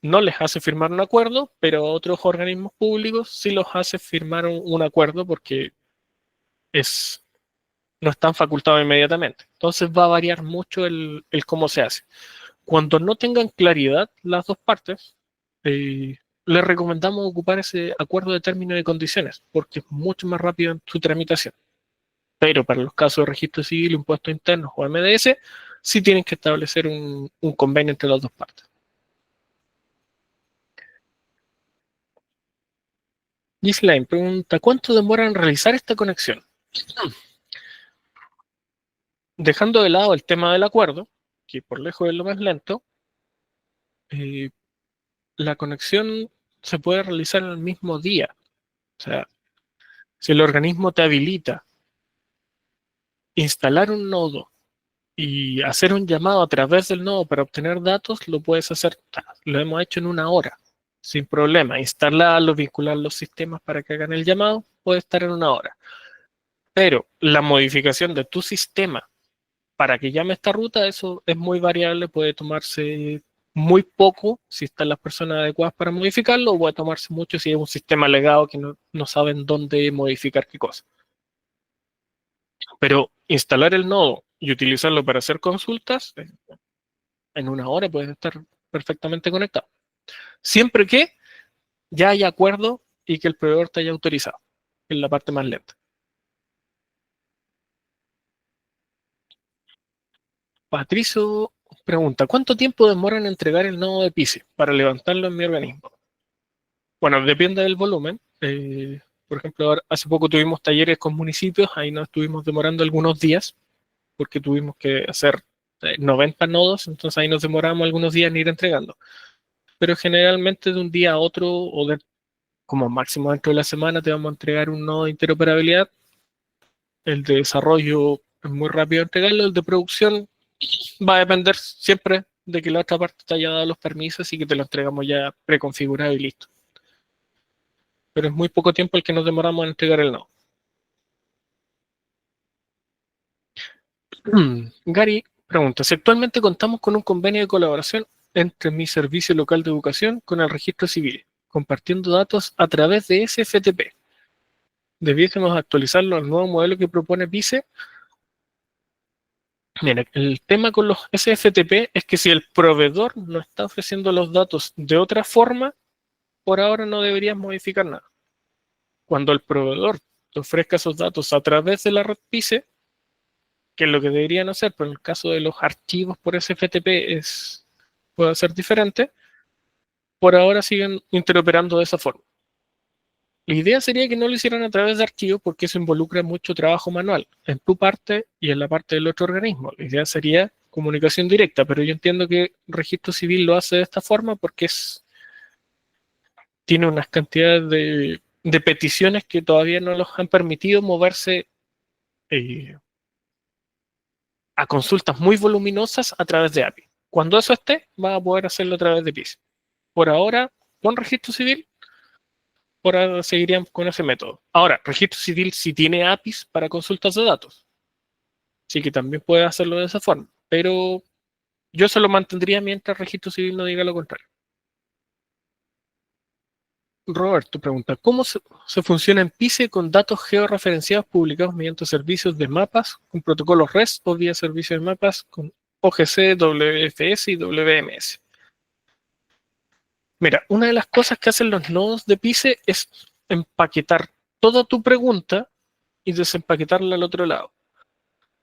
no les hace firmar un acuerdo, pero a otros organismos públicos sí los hace firmar un acuerdo porque es, no están facultados inmediatamente. Entonces va a variar mucho el cómo se hace. Cuando no tengan claridad las dos partes, les recomendamos ocupar ese acuerdo de términos y condiciones, porque es mucho más rápido en su tramitación. Pero para los casos de registro civil, impuestos internos o MDS, sí tienen que establecer un convenio entre las dos partes. Gislaine pregunta, ¿cuánto demora en realizar esta conexión? Dejando de lado el tema del acuerdo, que por lejos es lo más lento, eh, la conexión se puede realizar en el mismo día. O sea, si el organismo te habilita instalar un nodo y hacer un llamado a través del nodo para obtener datos, lo puedes hacer, lo hemos hecho en una hora, sin problema. Instalarlo, vincular los sistemas para que hagan el llamado, puede estar en una hora. Pero la modificación de tu sistema para que llame esta ruta, eso es muy variable, puede tomarse muy poco si están las personas adecuadas para modificarlo, o puede tomarse mucho si es un sistema legado que no saben dónde modificar qué cosa. Pero instalar el nodo y utilizarlo para hacer consultas, en una hora puedes estar perfectamente conectado. Siempre que ya haya acuerdo y que el proveedor te haya autorizado, que es la parte más lenta. Patricio pregunta, ¿cuánto tiempo demora en entregar el nodo de PISE para levantarlo en mi organismo? Bueno, depende del volumen. Por ejemplo, hace poco tuvimos talleres con municipios, ahí nos estuvimos demorando algunos días porque tuvimos que hacer 90 nodos, entonces ahí nos demoramos algunos días en ir entregando. Pero generalmente de un día a otro o como máximo dentro de la semana te vamos a entregar un nodo de interoperabilidad. El de desarrollo es muy rápido entregarlo, el de producción va a depender siempre de que la otra parte te haya dado los permisos y que te lo entregamos ya preconfigurado y listo. Pero es muy poco tiempo el que nos demoramos en entregar el nodo. Gary pregunta, si actualmente contamos con un convenio de colaboración entre mi servicio local de educación con el registro civil, compartiendo datos a través de SFTP. ¿Debiésemos actualizarlo al nuevo modelo que propone PICE? Mira, el tema con los SFTP es que si el proveedor no está ofreciendo los datos de otra forma, por ahora no deberías modificar nada. Cuando el proveedor te ofrezca esos datos a través de la red PICE, que es lo que deberían hacer, pero en el caso de los archivos por SFTP puede ser diferente, por ahora siguen interoperando de esa forma. La idea sería que no lo hicieran a través de archivos porque eso involucra mucho trabajo manual en tu parte y en la parte del otro organismo. La idea sería comunicación directa, pero yo entiendo que Registro Civil lo hace de esta forma porque tiene unas cantidades de peticiones que todavía no los han permitido moverse eh, a consultas muy voluminosas a través de API. Cuando eso esté, va a poder hacerlo a través de PIS. Por ahora, con Registro Civil, por ahora seguirían con ese método. Ahora, Registro Civil sí tiene APIs para consultas de datos, así que también puede hacerlo de esa forma, pero yo se lo mantendría mientras Registro Civil no diga lo contrario. Roberto pregunta, ¿cómo se funciona en PICE con datos georreferenciados publicados mediante servicios de mapas con protocolos REST o vía servicios de mapas con OGC, WFS y WMS? Mira, una de las cosas que hacen los nodos de PICE es empaquetar toda tu pregunta y desempaquetarla al otro lado.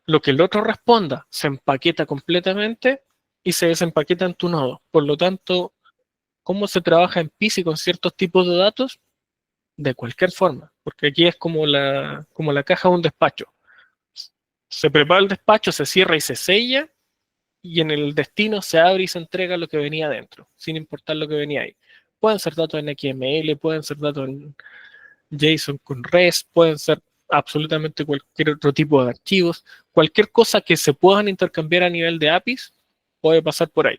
Lo que el otro responda se empaqueta completamente y se desempaqueta en tu nodo. Por lo tanto, ¿cómo se trabaja en PICE con ciertos tipos de datos? De cualquier forma, porque aquí es como la caja de un despacho. Se prepara el despacho, se cierra y se sella, y en el destino se abre y se entrega lo que venía adentro, sin importar lo que venía ahí. Pueden ser datos en XML, pueden ser datos JSON con REST, pueden ser absolutamente cualquier otro tipo de archivos. Cualquier cosa que se puedan intercambiar a nivel de APIs puede pasar por ahí.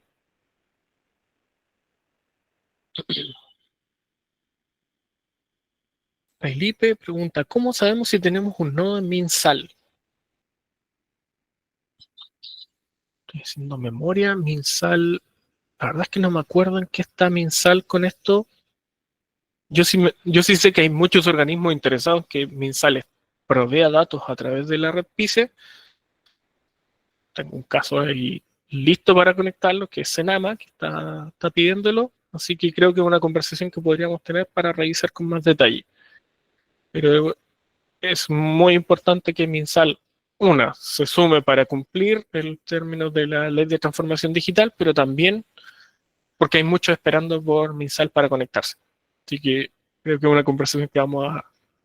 Felipe pregunta, ¿cómo sabemos si tenemos un nodo en MinSal? Estoy haciendo memoria, MinSal. La verdad es que no me acuerdo en qué está MinSal con esto. Yo sí sé que hay muchos organismos interesados que MinSal provea datos a través de la red PICE. Tengo un caso ahí listo para conectarlo, que es Senama, que está pidiéndolo. Así que creo que es una conversación que podríamos tener para revisar con más detalle. Pero es muy importante que MinSal, una, se sume para cumplir el término de la ley de transformación digital, pero también porque hay muchos esperando por MinSal para conectarse. Así que creo que es una conversación que vamos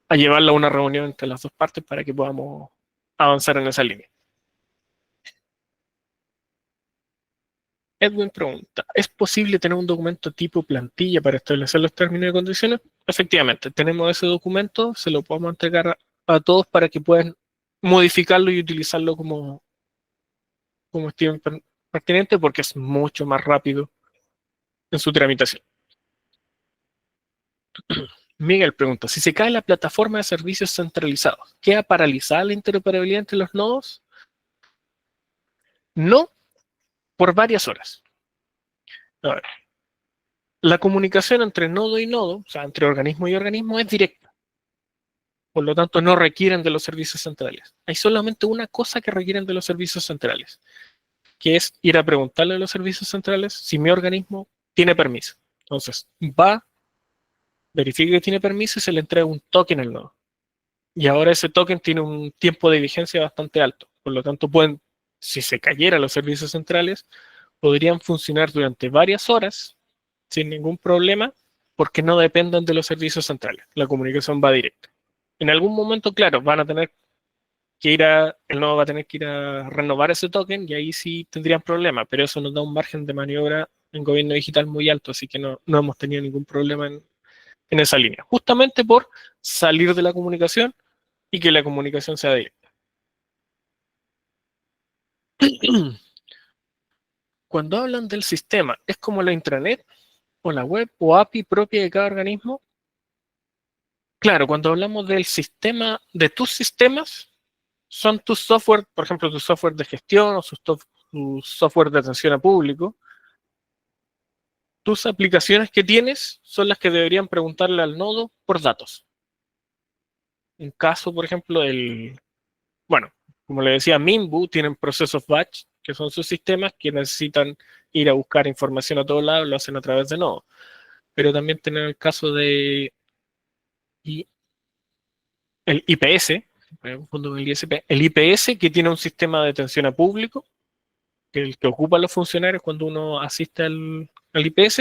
a llevarla a una reunión entre las dos partes para que podamos avanzar en esa línea. Edwin pregunta, ¿es posible tener un documento tipo plantilla para establecer los términos y condiciones? Efectivamente, tenemos ese documento, se lo podemos entregar a todos para que puedan modificarlo y utilizarlo como estimen pertinente porque es mucho más rápido en su tramitación. Miguel pregunta, si se cae la plataforma de servicios centralizados, ¿queda paralizada la interoperabilidad entre los nodos? No, por varias horas. A ver, la comunicación entre nodo y nodo, o sea, entre organismo y organismo, es directa. Por lo tanto, no requieren de los servicios centrales. Hay solamente una cosa que requieren de los servicios centrales, que es ir a preguntarle a los servicios centrales si mi organismo tiene permiso. Entonces, va, verifica que tiene permiso y se le entrega un token al nodo. Y ahora ese token tiene un tiempo de vigencia bastante alto. Por lo tanto, pueden, si se cayeran los servicios centrales, podrían funcionar durante varias horas sin ningún problema porque no dependen de los servicios centrales. La comunicación va directa. En algún momento, claro, van a tener que el nodo va a tener que ir a renovar ese token y ahí sí tendrían problemas, pero eso nos da un margen de maniobra en gobierno digital muy alto, así que no hemos tenido ningún problema en esa línea. Justamente por salir de la comunicación y que la comunicación sea directa. Cuando hablan del sistema, ¿es como la intranet o la web o API propia de cada organismo? Claro, cuando hablamos del sistema, de tus sistemas, son tus software, por ejemplo, tu software de gestión o tu software de atención a público. Tus aplicaciones que tienes son las que deberían preguntarle al nodo por datos. En caso, por ejemplo, bueno, como le decía, Minbu tienen procesos batch, que son sus sistemas que necesitan ir a buscar información a todos lados, lo hacen a través de nodos. Pero también tienen el caso de el IPS, el ISP, el IPS que tiene un sistema de atención a público, que es el que ocupan los funcionarios cuando uno asiste al IPS,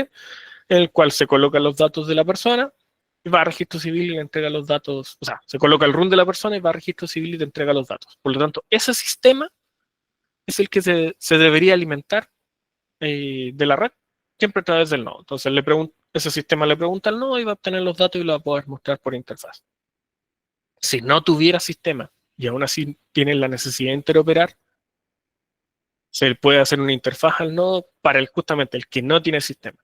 en el cual se colocan los datos de la persona, y va a registro civil y le entrega los datos, o sea, se coloca el RUN de la persona y va a registro civil y te entrega los datos. Por lo tanto, ese sistema es el que se debería alimentar de la red, siempre a través del nodo. Entonces, ese sistema le pregunta al nodo y va a obtener los datos y lo va a poder mostrar por interfaz. Si no tuviera sistema y aún así tienen la necesidad de interoperar, se puede hacer una interfaz al nodo para justamente el que no tiene sistema,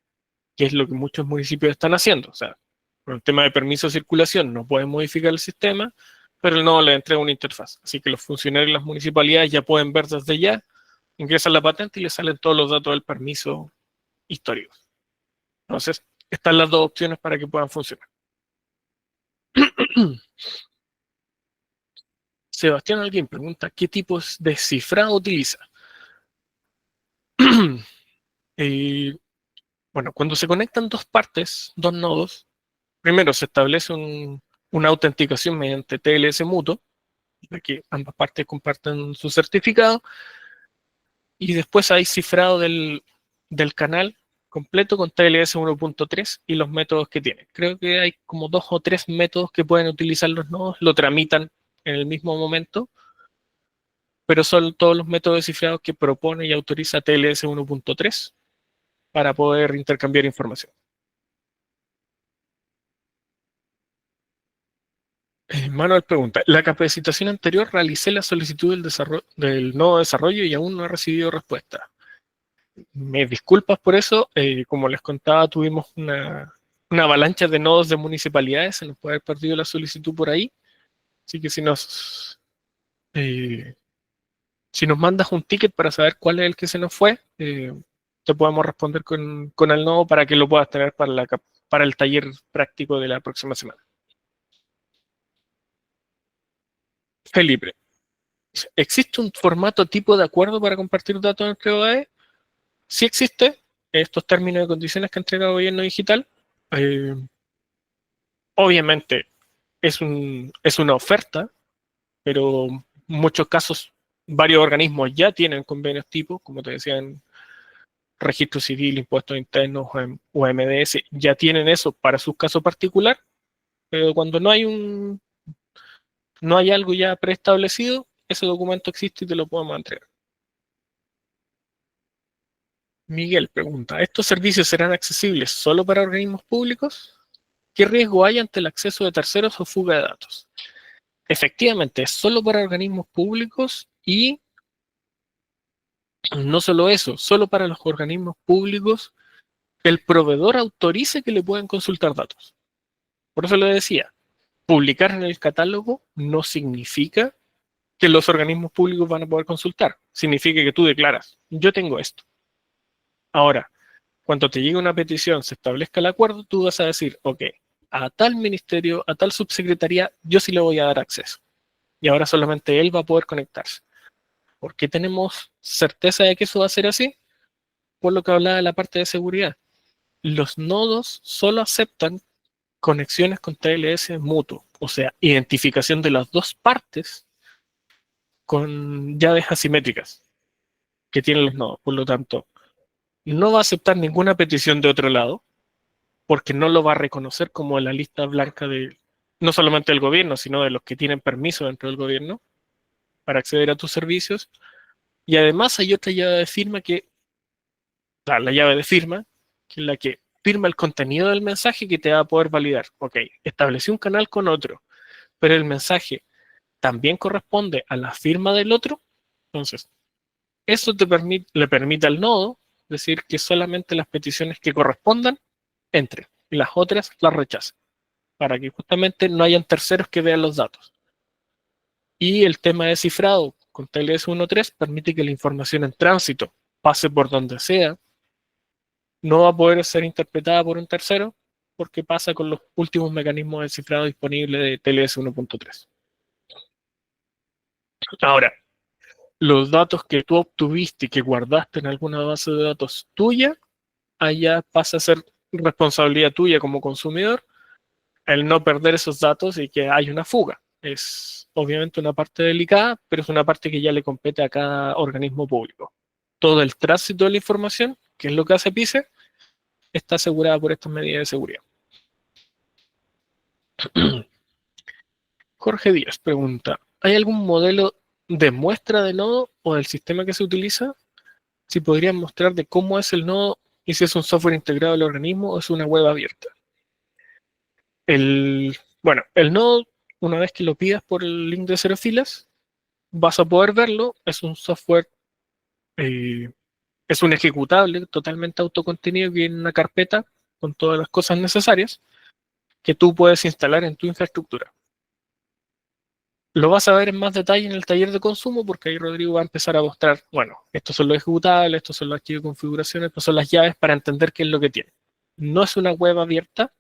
que es lo que muchos municipios están haciendo. O sea, con el tema de permiso de circulación no pueden modificar el sistema, pero el nodo le entrega una interfaz. Así que los funcionarios de las municipalidades ya pueden ver desde ya, ingresan la patente y les salen todos los datos del permiso históricos. Entonces, están las dos opciones para que puedan funcionar. Sebastián Alguien pregunta, ¿qué tipos de cifrado utiliza? eh, bueno, cuando se conectan dos partes, dos nodos, primero se establece una autenticación mediante TLS mutuo, de que ambas partes comparten su certificado, y después hay cifrado del canal completo con TLS 1.3 y los métodos que tiene. Creo que hay como 2 o 3 métodos que pueden utilizar los nodos, lo tramitan en el mismo momento, pero son todos los métodos de cifrado que propone y autoriza TLS 1.3 para poder intercambiar información. Manuel pregunta, la capacitación anterior realicé la solicitud del nuevo desarrollo y aún no he recibido respuesta. Me disculpas por eso, como les contaba, tuvimos una avalancha de nodos de municipalidades, se nos puede haber perdido la solicitud por ahí, así que eh, si nos mandas un ticket para saber cuál es el que se nos fue, te podemos responder con el nodo para que lo puedas tener para, para el taller práctico de la próxima semana. Felipe, ¿existe un formato tipo de acuerdo para compartir datos entre OAE? Sí existe, estos términos y condiciones que entrega el gobierno digital. Eh, Obviamente es una oferta, pero en muchos casos varios organismos ya tienen convenios tipo, como te decía, en registro civil, impuestos internos o MDS, ya tienen eso para su caso particular, pero cuando no hay algo ya preestablecido, ese documento existe y te lo podemos entregar. Miguel pregunta, ¿estos servicios serán accesibles solo para organismos públicos? ¿Qué riesgo hay ante el acceso de terceros o fuga de datos? Efectivamente, es solo para organismos públicos y no solo eso, solo para los organismos públicos el proveedor autorice que le pueden consultar datos. Por eso le decía, publicar en el catálogo no significa que los organismos públicos van a poder consultar. Significa que tú declaras, yo tengo esto. Ahora, cuando te llegue una petición, se establezca el acuerdo, tú vas a decir, ok, a tal ministerio, a tal subsecretaría, yo sí le voy a dar acceso. Y ahora solamente él va a poder conectarse. ¿Por qué tenemos certeza de que eso va a ser así? Por lo que hablaba de la parte de seguridad. Los nodos solo aceptan conexiones con TLS mutuo, o sea, identificación de las dos partes con llaves asimétricas que tienen los nodos. Por lo tanto, no va a aceptar ninguna petición de otro lado porque no lo va a reconocer como la lista blanca de no solamente del gobierno, sino de los que tienen permiso dentro del gobierno para acceder a tus servicios. Y además hay otra llave de firma la llave de firma, que es la que firma el contenido del mensaje que te va a poder validar. Ok, establecí un canal con otro, pero el mensaje también corresponde a la firma del otro. Entonces, eso le permite al nodo decir que solamente las peticiones que correspondan entren y las otras las rechacen, para que justamente no hayan terceros que vean los datos. Y el tema de cifrado con TLS 1.3 permite que la información en tránsito pase por donde sea, no va a poder ser interpretada por un tercero porque pasa con los últimos mecanismos de cifrado disponibles de TLS 1.3. Ahora, los datos que tú obtuviste y que guardaste en alguna base de datos tuya, allá pasa a ser responsabilidad tuya como consumidor el no perder esos datos y que hay una fuga. Es obviamente una parte delicada, pero es una parte que ya le compete a cada organismo público. Todo el tránsito de la información, que es lo que hace PICE, está asegurada por estas medidas de seguridad. Jorge Díaz pregunta, ¿hay algún modelo de muestra de nodo o del sistema que se utiliza? Si podrían mostrar de cómo es el nodo y si es un software integrado al organismo o es una web abierta. Bueno, el nodo, una vez que lo pidas por el link de Cero Filas, vas a poder verlo. Es un software, eh, es un ejecutable totalmente autocontenido que viene en una carpeta con todas las cosas necesarias que tú puedes instalar en tu infraestructura. Lo vas a ver en más detalle en el taller de consumo porque ahí Rodrigo va a empezar a mostrar, bueno, estos son los ejecutables, estos son los archivos de configuración, estas son las llaves para entender qué es lo que tiene. No es una web abierta,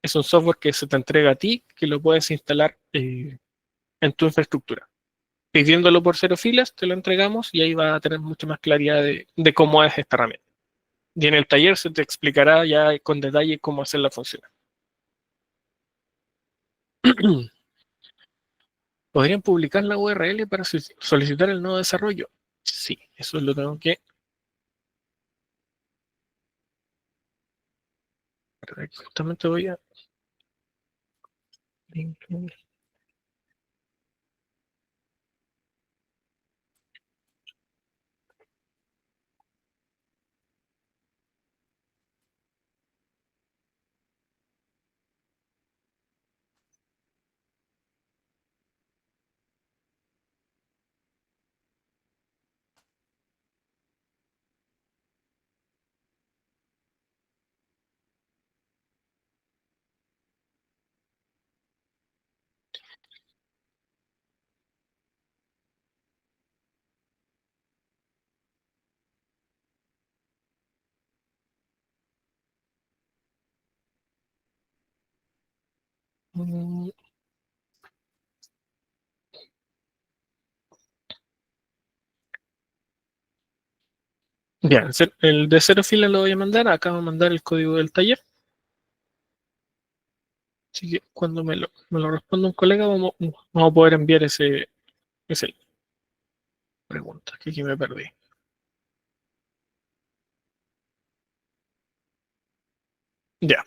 es un software que se te entrega a ti, que lo puedes instalar en tu infraestructura. Pidiéndolo por Cero Filas, te lo entregamos y ahí vas a tener mucha más claridad de cómo es esta herramienta. Y en el taller se te explicará ya con detalle cómo hacerla funcionar. ¿Podrían publicar la URL para solicitar el nuevo desarrollo? Sí, eso lo tengo que... Justamente voy a... Bien, el de cero fila lo voy a mandar. Acabo de mandar el código del taller. Así que cuando me lo responda un colega, vamos a poder enviar ese pregunta, que aquí me perdí. Ya.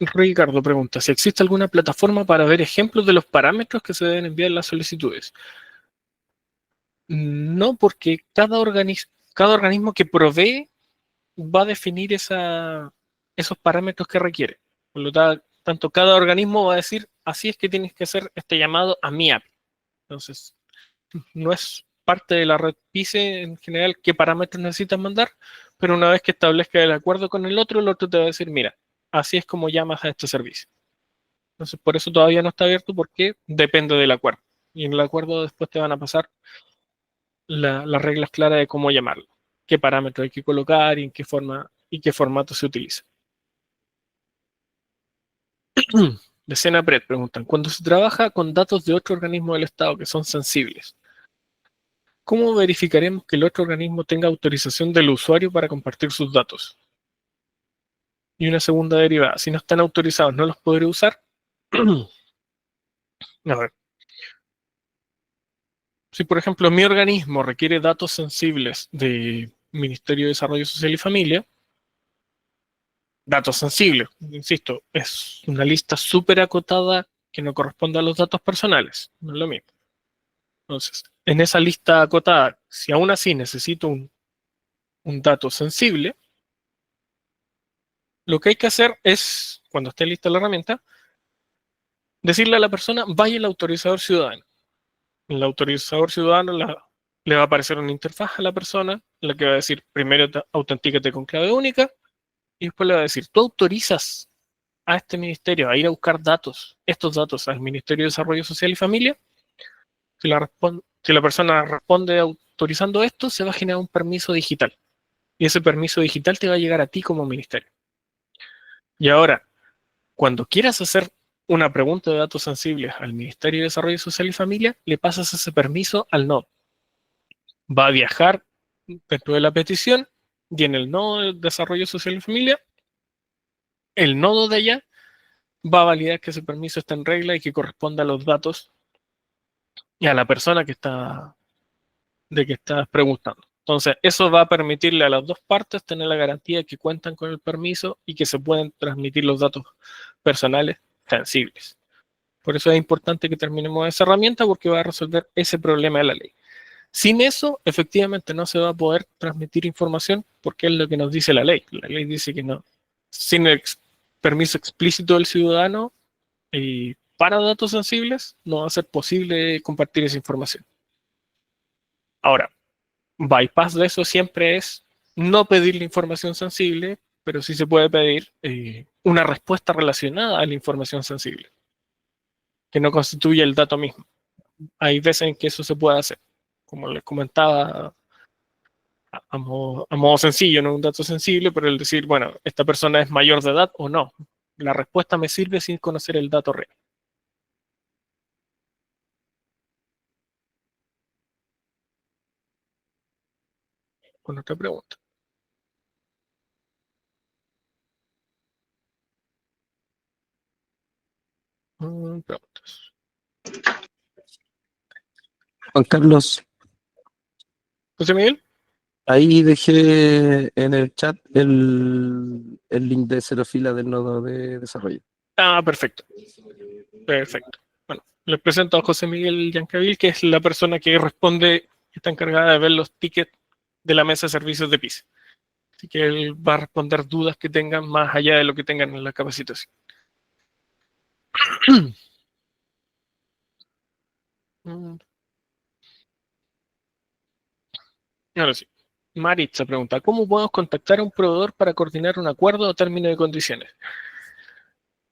Ricardo pregunta si existe alguna plataforma para ver ejemplos de los parámetros que se deben enviar en las solicitudes. No, porque cada organismo que provee va a definir esos parámetros que requiere. Por lo tanto, cada organismo va a decir, así es que tienes que hacer este llamado a mi API. Entonces, no es parte de la red PICE en general qué parámetros necesitas mandar, pero una vez que establezca el acuerdo con el otro te va a decir, mira, así es como llamas a este servicio. Entonces, por eso todavía no está abierto porque depende del acuerdo. Y en el acuerdo después te van a pasar las reglas claras de cómo llamarlo, qué parámetros hay que colocar y en qué forma y qué formato se utiliza. De Senapred preguntan, cuando se trabaja con datos de otro organismo del Estado que son sensibles, ¿cómo verificaremos que el otro organismo tenga autorización del usuario para compartir sus datos? Y una segunda derivada, si no están autorizados, ¿no los podré usar? A ver, si por ejemplo mi organismo requiere datos sensibles de Ministerio de Desarrollo Social y Familia, datos sensibles, insisto, es una lista súper acotada que no corresponde a los datos personales, no es lo mismo. Entonces, en esa lista acotada, si aún así necesito un dato sensible, lo que hay que hacer es, cuando esté lista la herramienta, decirle a la persona, vaya al autorizador ciudadano. En el autorizador ciudadano le va a aparecer una interfaz a la persona, en la que va a decir, primero autentícate con clave única, y después le va a decir, tú autorizas a este ministerio a ir a buscar estos datos al Ministerio de Desarrollo Social y Familia. Si la persona responde autorizando esto, se va a generar un permiso digital. Y ese permiso digital te va a llegar a ti como ministerio. Y ahora, cuando quieras hacer una pregunta de datos sensibles al Ministerio de Desarrollo Social y Familia, le pasas ese permiso al nodo. Va a viajar dentro de la petición y en el nodo de Desarrollo Social y Familia, el nodo de allá va a validar que ese permiso está en regla y que corresponde a los datos y a la persona que estás preguntando. Entonces, eso va a permitirle a las dos partes tener la garantía de que cuentan con el permiso y que se pueden transmitir los datos personales sensibles. Por eso es importante que terminemos esa herramienta porque va a resolver ese problema de la ley. Sin eso, efectivamente, no se va a poder transmitir información porque es lo que nos dice la ley. La ley dice que no. Sin el permiso explícito del ciudadano y para datos sensibles, no va a ser posible compartir esa información. Ahora, bypass de eso siempre es no pedir la información sensible, pero sí se puede pedir una respuesta relacionada a la información sensible, que no constituya el dato mismo. Hay veces en que eso se puede hacer. Como les comentaba, a modo sencillo, no un dato sensible, pero el decir, bueno, esta persona es mayor de edad o no. La respuesta me sirve sin conocer el dato real. Con otra pregunta. Preguntas.
Juan Carlos,
José Miguel.
ahí dejé en el chat el link de cero fila del nodo de desarrollo.
Perfecto. Perfecto. Bueno, les presento a José Miguel Yancavil, que es la persona que responde, que está encargada de ver los tickets de la mesa de servicios de PIS. Así que él va a responder dudas que tengan más allá de lo que tengan en la capacitación. Ahora sí. Maritza pregunta, ¿cómo podemos contactar a un proveedor para coordinar un acuerdo o término de condiciones?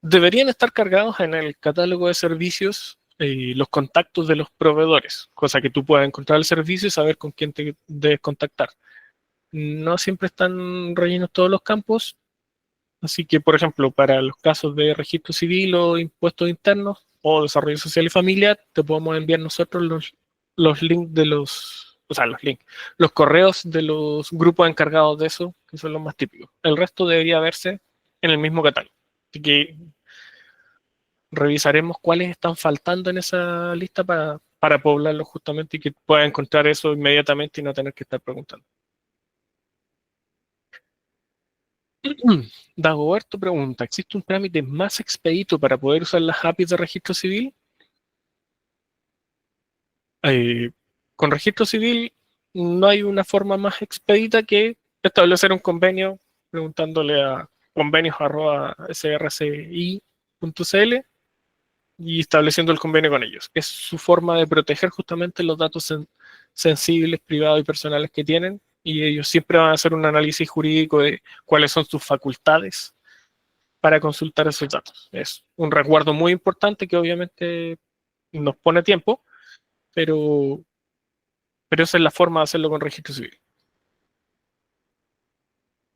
Deberían estar cargados en el catálogo de servicios los contactos de los proveedores, cosa que tú puedas encontrar el servicio y saber con quién te debes contactar. No siempre están rellenos todos los campos. Así que, por ejemplo, para los casos de registro civil o impuestos internos o desarrollo social y familiar, te podemos enviar nosotros los links de o sea, los links, los correos de los grupos encargados de eso, que son los más típicos. El resto debería verse en el mismo catálogo. Así que revisaremos cuáles están faltando en esa lista para poblarlo justamente y que pueda encontrar eso inmediatamente y no tener que estar preguntando. Dagoberto pregunta, ¿existe un trámite más expedito para poder usar las APIs de registro civil? Eh, con registro civil no hay una forma más expedita que establecer un convenio preguntándole a convenios@srci.cl y estableciendo el convenio con ellos. Es su forma de proteger justamente los datos sensibles, privados y personales que tienen, y ellos siempre van a hacer un análisis jurídico de cuáles son sus facultades para consultar esos datos. Es un resguardo muy importante que obviamente nos pone tiempo, pero, pero esa es la forma de hacerlo con registro civil.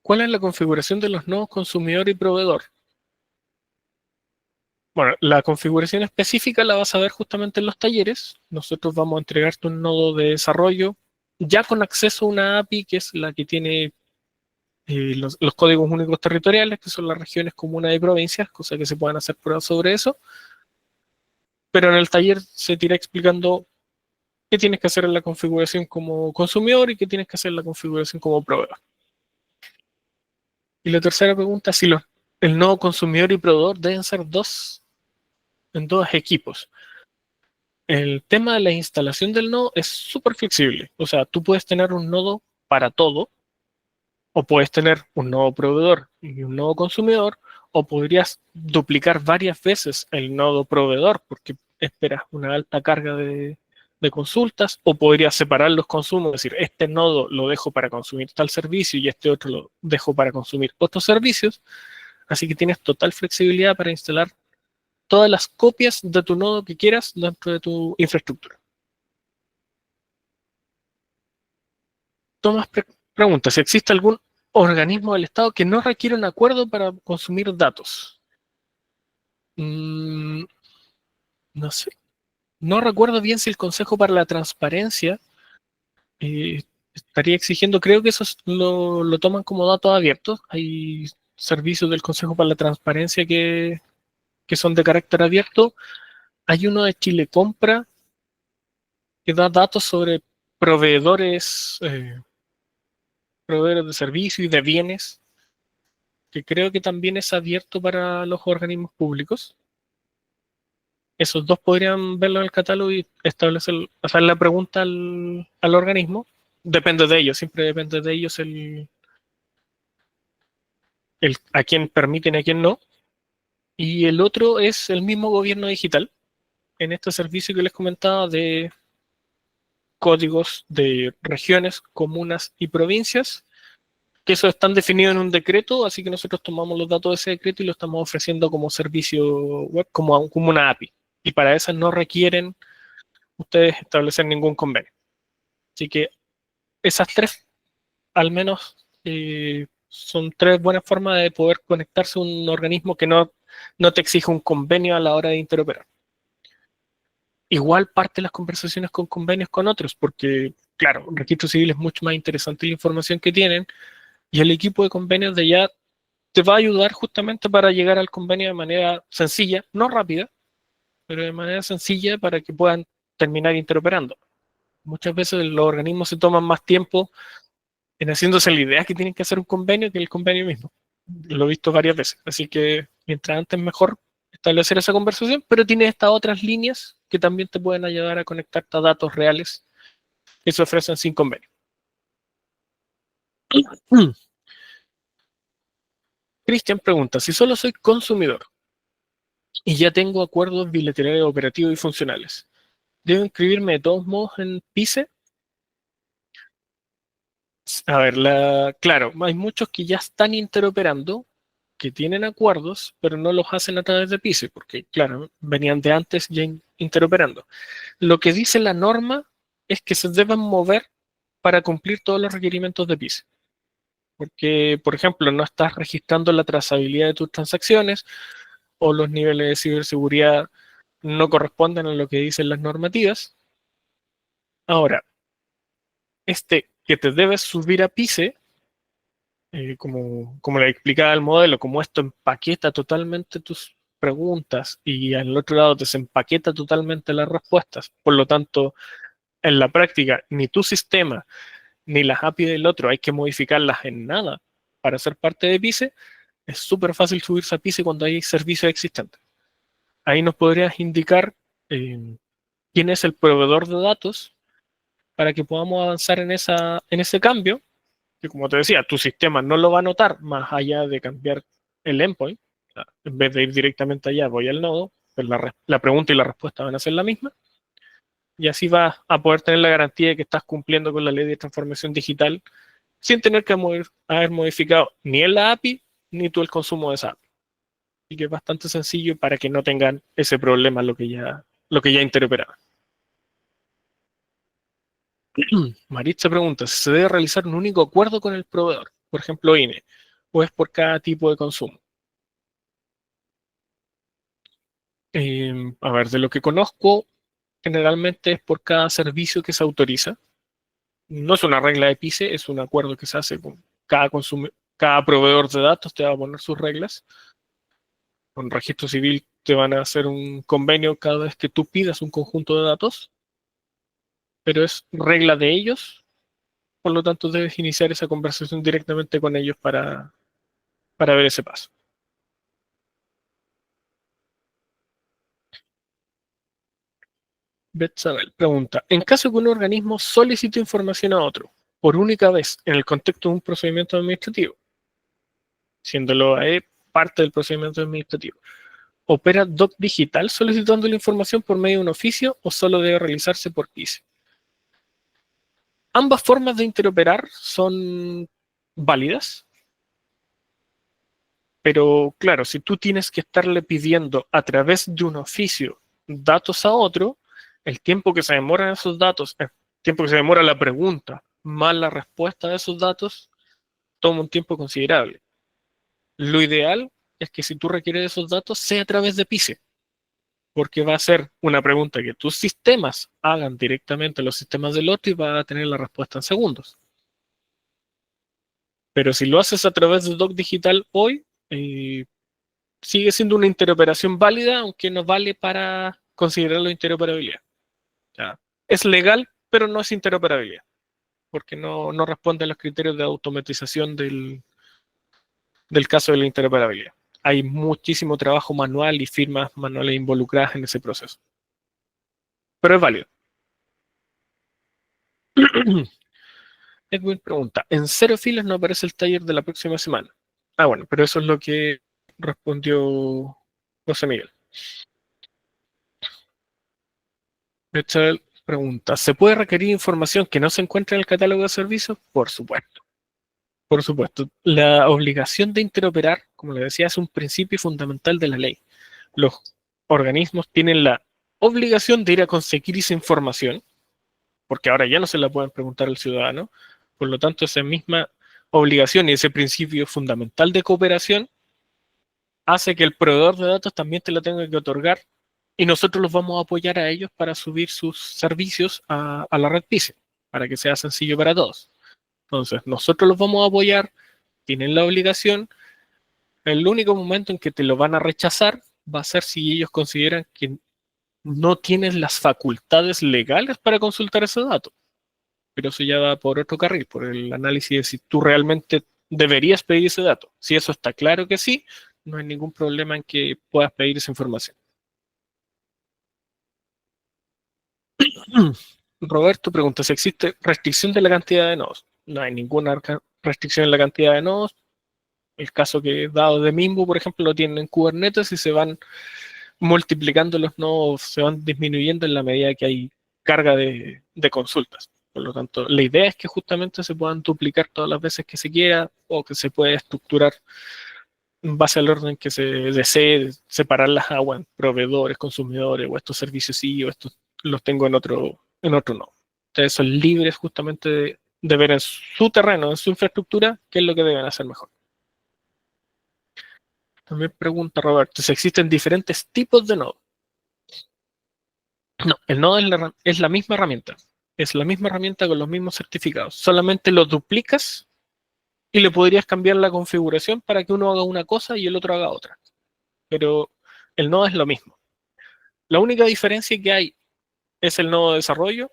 ¿Cuál es la configuración de los nodos consumidor y proveedor? Bueno, la configuración específica la vas a ver justamente en los talleres. Nosotros vamos a entregarte un nodo de desarrollo ya con acceso a una API que es la que tiene los códigos únicos territoriales, que son las regiones, comunas y provincias, cosa que se puedan hacer pruebas sobre eso. Pero en el taller se te irá explicando qué tienes que hacer en la configuración como consumidor y qué tienes que hacer en la configuración como proveedor. Y la tercera pregunta, si el nodo consumidor y proveedor deben ser en dos equipos. El tema de la instalación del nodo es súper flexible. O sea, tú puedes tener un nodo para todo, o puedes tener un nodo proveedor y un nodo consumidor, o podrías duplicar varias veces el nodo proveedor porque esperas una alta carga de consultas, o podrías separar los consumos, es decir, este nodo lo dejo para consumir tal servicio y este otro lo dejo para consumir otros servicios. Así que tienes total flexibilidad para instalar todas las copias de tu nodo que quieras dentro de tu infraestructura. Tomás pregunta si existe algún organismo del Estado que no requiere un acuerdo para consumir datos. No sé. No recuerdo bien si el Consejo para la Transparencia estaría exigiendo, creo que eso lo toman como datos abiertos. Hay servicios del Consejo para la Transparencia que son de carácter abierto. Hay uno de Chile Compra que da datos sobre proveedores, proveedores de servicios y de bienes, que creo que también es abierto para los organismos públicos. Esos dos podrían verlo en el catálogo y establecer, hacer la pregunta al organismo. Depende de ellos, siempre depende de ellos a quién permiten y a quién no. Y el otro es el mismo gobierno digital, en este servicio que les comentaba de códigos de regiones, comunas y provincias, que eso están definidos en un decreto, así que nosotros tomamos los datos de ese decreto y lo estamos ofreciendo como servicio web, como una API. Y para esas no requieren ustedes establecer ningún convenio. Así que esas tres, al menos, son tres buenas formas de poder conectarse a un organismo que no te exige un convenio a la hora de interoperar. Igual parte las conversaciones con convenios con otros, porque, claro, un registro civil es mucho más interesante la información que tienen, y el equipo de convenios de allá te va a ayudar justamente para llegar al convenio de manera sencilla, no rápida, pero de manera sencilla para que puedan terminar interoperando. Muchas veces los organismos se toman más tiempo en haciéndose la idea que tienen que hacer un convenio que el convenio mismo. Lo he visto varias veces. Así que mientras antes mejor establecer esa conversación, pero tiene estas otras líneas que también te pueden ayudar a conectarte a datos reales que se ofrecen sin convenio. Cristian pregunta, si solo soy consumidor y ya tengo acuerdos bilaterales operativos y funcionales, ¿debo inscribirme de todos modos en PICE? A ver, claro, hay muchos que ya están interoperando, que tienen acuerdos, pero no los hacen a través de PICE, porque, claro, venían de antes ya interoperando. Lo que dice la norma es que se deben mover para cumplir todos los requerimientos de PICE. Porque, por ejemplo, no estás registrando la trazabilidad de tus transacciones o los niveles de ciberseguridad no corresponden a lo que dicen las normativas. Ahora, que te debes subir a PICE, como le explicaba el modelo, como esto empaqueta totalmente tus preguntas y al otro lado desempaqueta totalmente las respuestas. Por lo tanto, en la práctica, ni tu sistema ni las API del otro hay que modificarlas en nada para ser parte de PICE. Es súper fácil subirse a PICE cuando hay servicios existentes. Ahí nos podrías indicar quién es el proveedor de datos para que podamos avanzar en ese cambio, que como te decía, tu sistema no lo va a notar más allá de cambiar el endpoint. O sea, en vez de ir directamente allá, voy al nodo, pues la pregunta y la respuesta van a ser la misma. Y así vas a poder tener la garantía de que estás cumpliendo con la ley de transformación digital sin tener que haber modificado ni en la API ni tú el consumo de esa API. Así que es bastante sencillo para que no tengan ese problema lo que ya interoperaban. Maritza pregunta si se debe realizar un único acuerdo con el proveedor, por ejemplo INE, o es por cada tipo de consumo. A ver, de lo que conozco, generalmente es por cada servicio que se autoriza. No es una regla de PICE, es un acuerdo que se hace con cada proveedor de datos te va a poner sus reglas. Con registro civil te van a hacer un convenio cada vez que tú pidas un conjunto de datos, pero es regla de ellos, por lo tanto debes iniciar esa conversación directamente con ellos para ver ese paso. Betzabel pregunta, en caso que un organismo solicite información a otro por única vez en el contexto de un procedimiento administrativo, siéndolo parte del procedimiento administrativo, ¿opera DOC digital solicitando la información por medio de un oficio o solo debe realizarse por PICE? Ambas formas de interoperar son válidas, pero claro, si tú tienes que estarle pidiendo a través de un oficio datos a otro, el tiempo que se demora esos datos, el tiempo que se demora la pregunta más la respuesta de esos datos, toma un tiempo considerable. Lo ideal es que si tú requieres esos datos, sea a través de PICE, porque va a ser una pregunta que tus sistemas hagan directamente a los sistemas del otro y va a tener la respuesta en segundos. Pero si lo haces a través de Doc Digital hoy, sigue siendo una interoperación válida, aunque no vale para considerarlo interoperabilidad. O sea, es legal, pero no es interoperabilidad, porque no responde a los criterios de automatización del caso de la interoperabilidad. Hay muchísimo trabajo manual y firmas manuales involucradas en ese proceso. Pero es válido. Edwin pregunta, en cero filas no aparece el taller de la próxima semana. Ah, bueno, pero eso es lo que respondió José Miguel. Rachel pregunta, ¿se puede requerir información que no se encuentra en el catálogo de servicios? Por supuesto. Por supuesto. La obligación de interoperar, como le decía, es un principio fundamental de la ley. Los organismos tienen la obligación de ir a conseguir esa información, porque ahora ya no se la pueden preguntar al ciudadano. Por lo tanto, esa misma obligación y ese principio fundamental de cooperación hace que el proveedor de datos también te la tenga que otorgar y nosotros los vamos a apoyar a ellos para subir sus servicios a la red PICE, para que sea sencillo para todos. Entonces, nosotros los vamos a apoyar, tienen la obligación, el único momento en que te lo van a rechazar va a ser si ellos consideran que no tienes las facultades legales para consultar ese dato. Pero eso ya va por otro carril, por el análisis de si tú realmente deberías pedir ese dato. Si eso está claro que sí, no hay ningún problema en que puedas pedir esa información. Roberto pregunta si existe restricción de la cantidad de nodos. No hay ninguna restricción en la cantidad de nodos. El caso que he dado de Mimbo, por ejemplo, lo tienen en Kubernetes y se van multiplicando los nodos, se van disminuyendo en la medida que hay carga de consultas. Por lo tanto, la idea es que justamente se puedan duplicar todas las veces que se quiera o que se pueda estructurar en base al orden que se desee, separar las aguas en proveedores, consumidores, o estos servicios sí, o estos los tengo en otro nodo. Ustedes son libres justamente de ver en su terreno, en su infraestructura, qué es lo que deben hacer mejor. También pregunta Roberto si existen diferentes tipos de nodo. No, el nodo es la misma herramienta. Es la misma herramienta con los mismos certificados. Solamente lo duplicas y le podrías cambiar la configuración para que uno haga una cosa y el otro haga otra. Pero el nodo es lo mismo. La única diferencia que hay es el nodo de desarrollo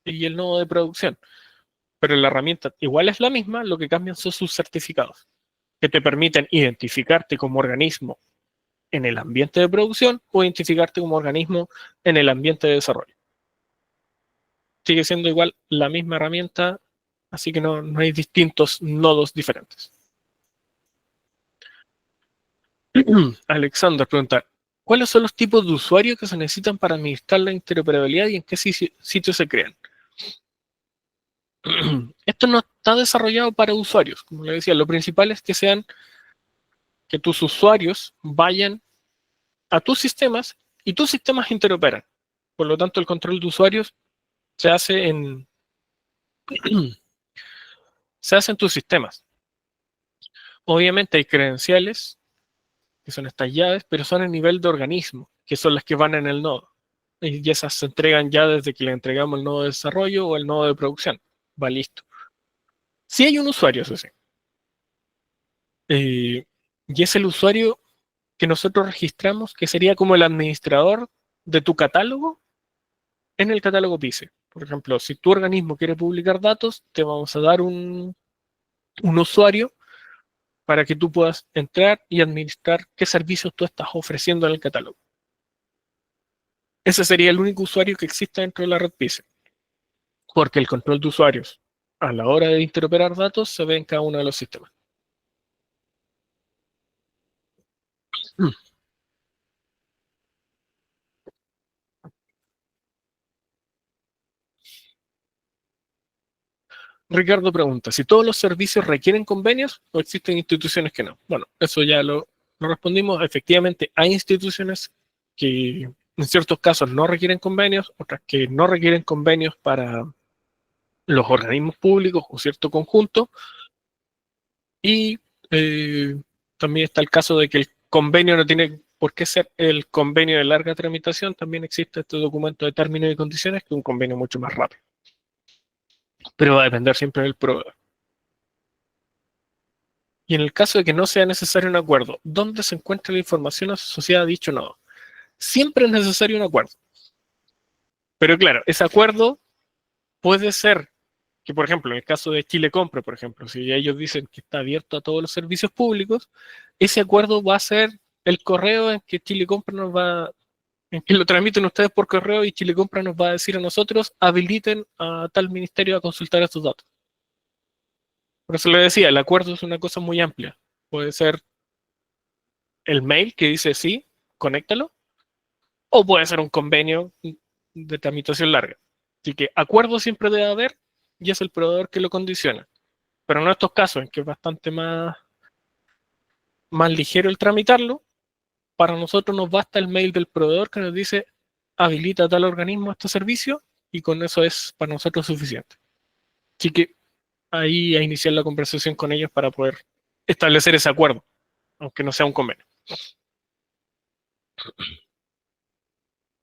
y el nodo de producción. Pero la herramienta igual es la misma, lo que cambian son sus certificados, que te permiten identificarte como organismo en el ambiente de producción o identificarte como organismo en el ambiente de desarrollo. Sigue siendo igual la misma herramienta, así que no hay distintos nodos diferentes. Alexander pregunta, ¿cuáles son los tipos de usuarios que se necesitan para administrar la interoperabilidad y en qué sitios se crean? Esto no está desarrollado para usuarios, como le decía, lo principal es que tus usuarios vayan a tus sistemas y tus sistemas interoperan. Por lo tanto, el control de usuarios se hace en tus sistemas. Obviamente hay credenciales, que son estas llaves, pero son a nivel de organismo, que son las que van en el nodo. Y esas se entregan ya desde que le entregamos el nodo de desarrollo o el nodo de producción. Va listo. Si hay un usuario, eso sí. Y es el usuario que nosotros registramos, que sería como el administrador de tu catálogo en el catálogo PICE. Por ejemplo, si tu organismo quiere publicar datos, te vamos a dar un usuario para que tú puedas entrar y administrar qué servicios tú estás ofreciendo en el catálogo. Ese sería el único usuario que existe dentro de la red PICE, porque el control de usuarios a la hora de interoperar datos se ve en cada uno de los sistemas. Ricardo pregunta, si todos los servicios requieren convenios o existen instituciones que no. Bueno, eso ya lo respondimos. Efectivamente, hay instituciones que en ciertos casos no requieren convenios, otras que no requieren convenios para los organismos públicos o cierto conjunto. Y también está el caso de que el convenio no tiene por qué ser el convenio de larga tramitación. También existe este documento de términos y condiciones, que es un convenio mucho más rápido. Pero va a depender siempre del proveedor. Y en el caso de que no sea necesario un acuerdo, ¿dónde se encuentra la información asociada a dicho nodo? Siempre es necesario un acuerdo. Pero claro, ese acuerdo puede ser que, por ejemplo, en el caso de Chile Compra, por ejemplo, si ellos dicen que está abierto a todos los servicios públicos, ese acuerdo va a ser el correo en que Chile Compra en que lo transmiten ustedes por correo y Chile Compra nos va a decir a nosotros, habiliten a tal ministerio a consultar estos datos. Por eso le decía, el acuerdo es una cosa muy amplia. Puede ser el mail que dice sí, conéctalo, o puede ser un convenio de tramitación larga. Así que acuerdo siempre debe haber y es el proveedor que lo condiciona. Pero en estos casos, en que es bastante más ligero el tramitarlo, para nosotros nos basta el mail del proveedor que nos dice habilita a tal organismo este servicio y con eso es para nosotros suficiente. Así que ahí a iniciar la conversación con ellos para poder establecer ese acuerdo, aunque no sea un convenio.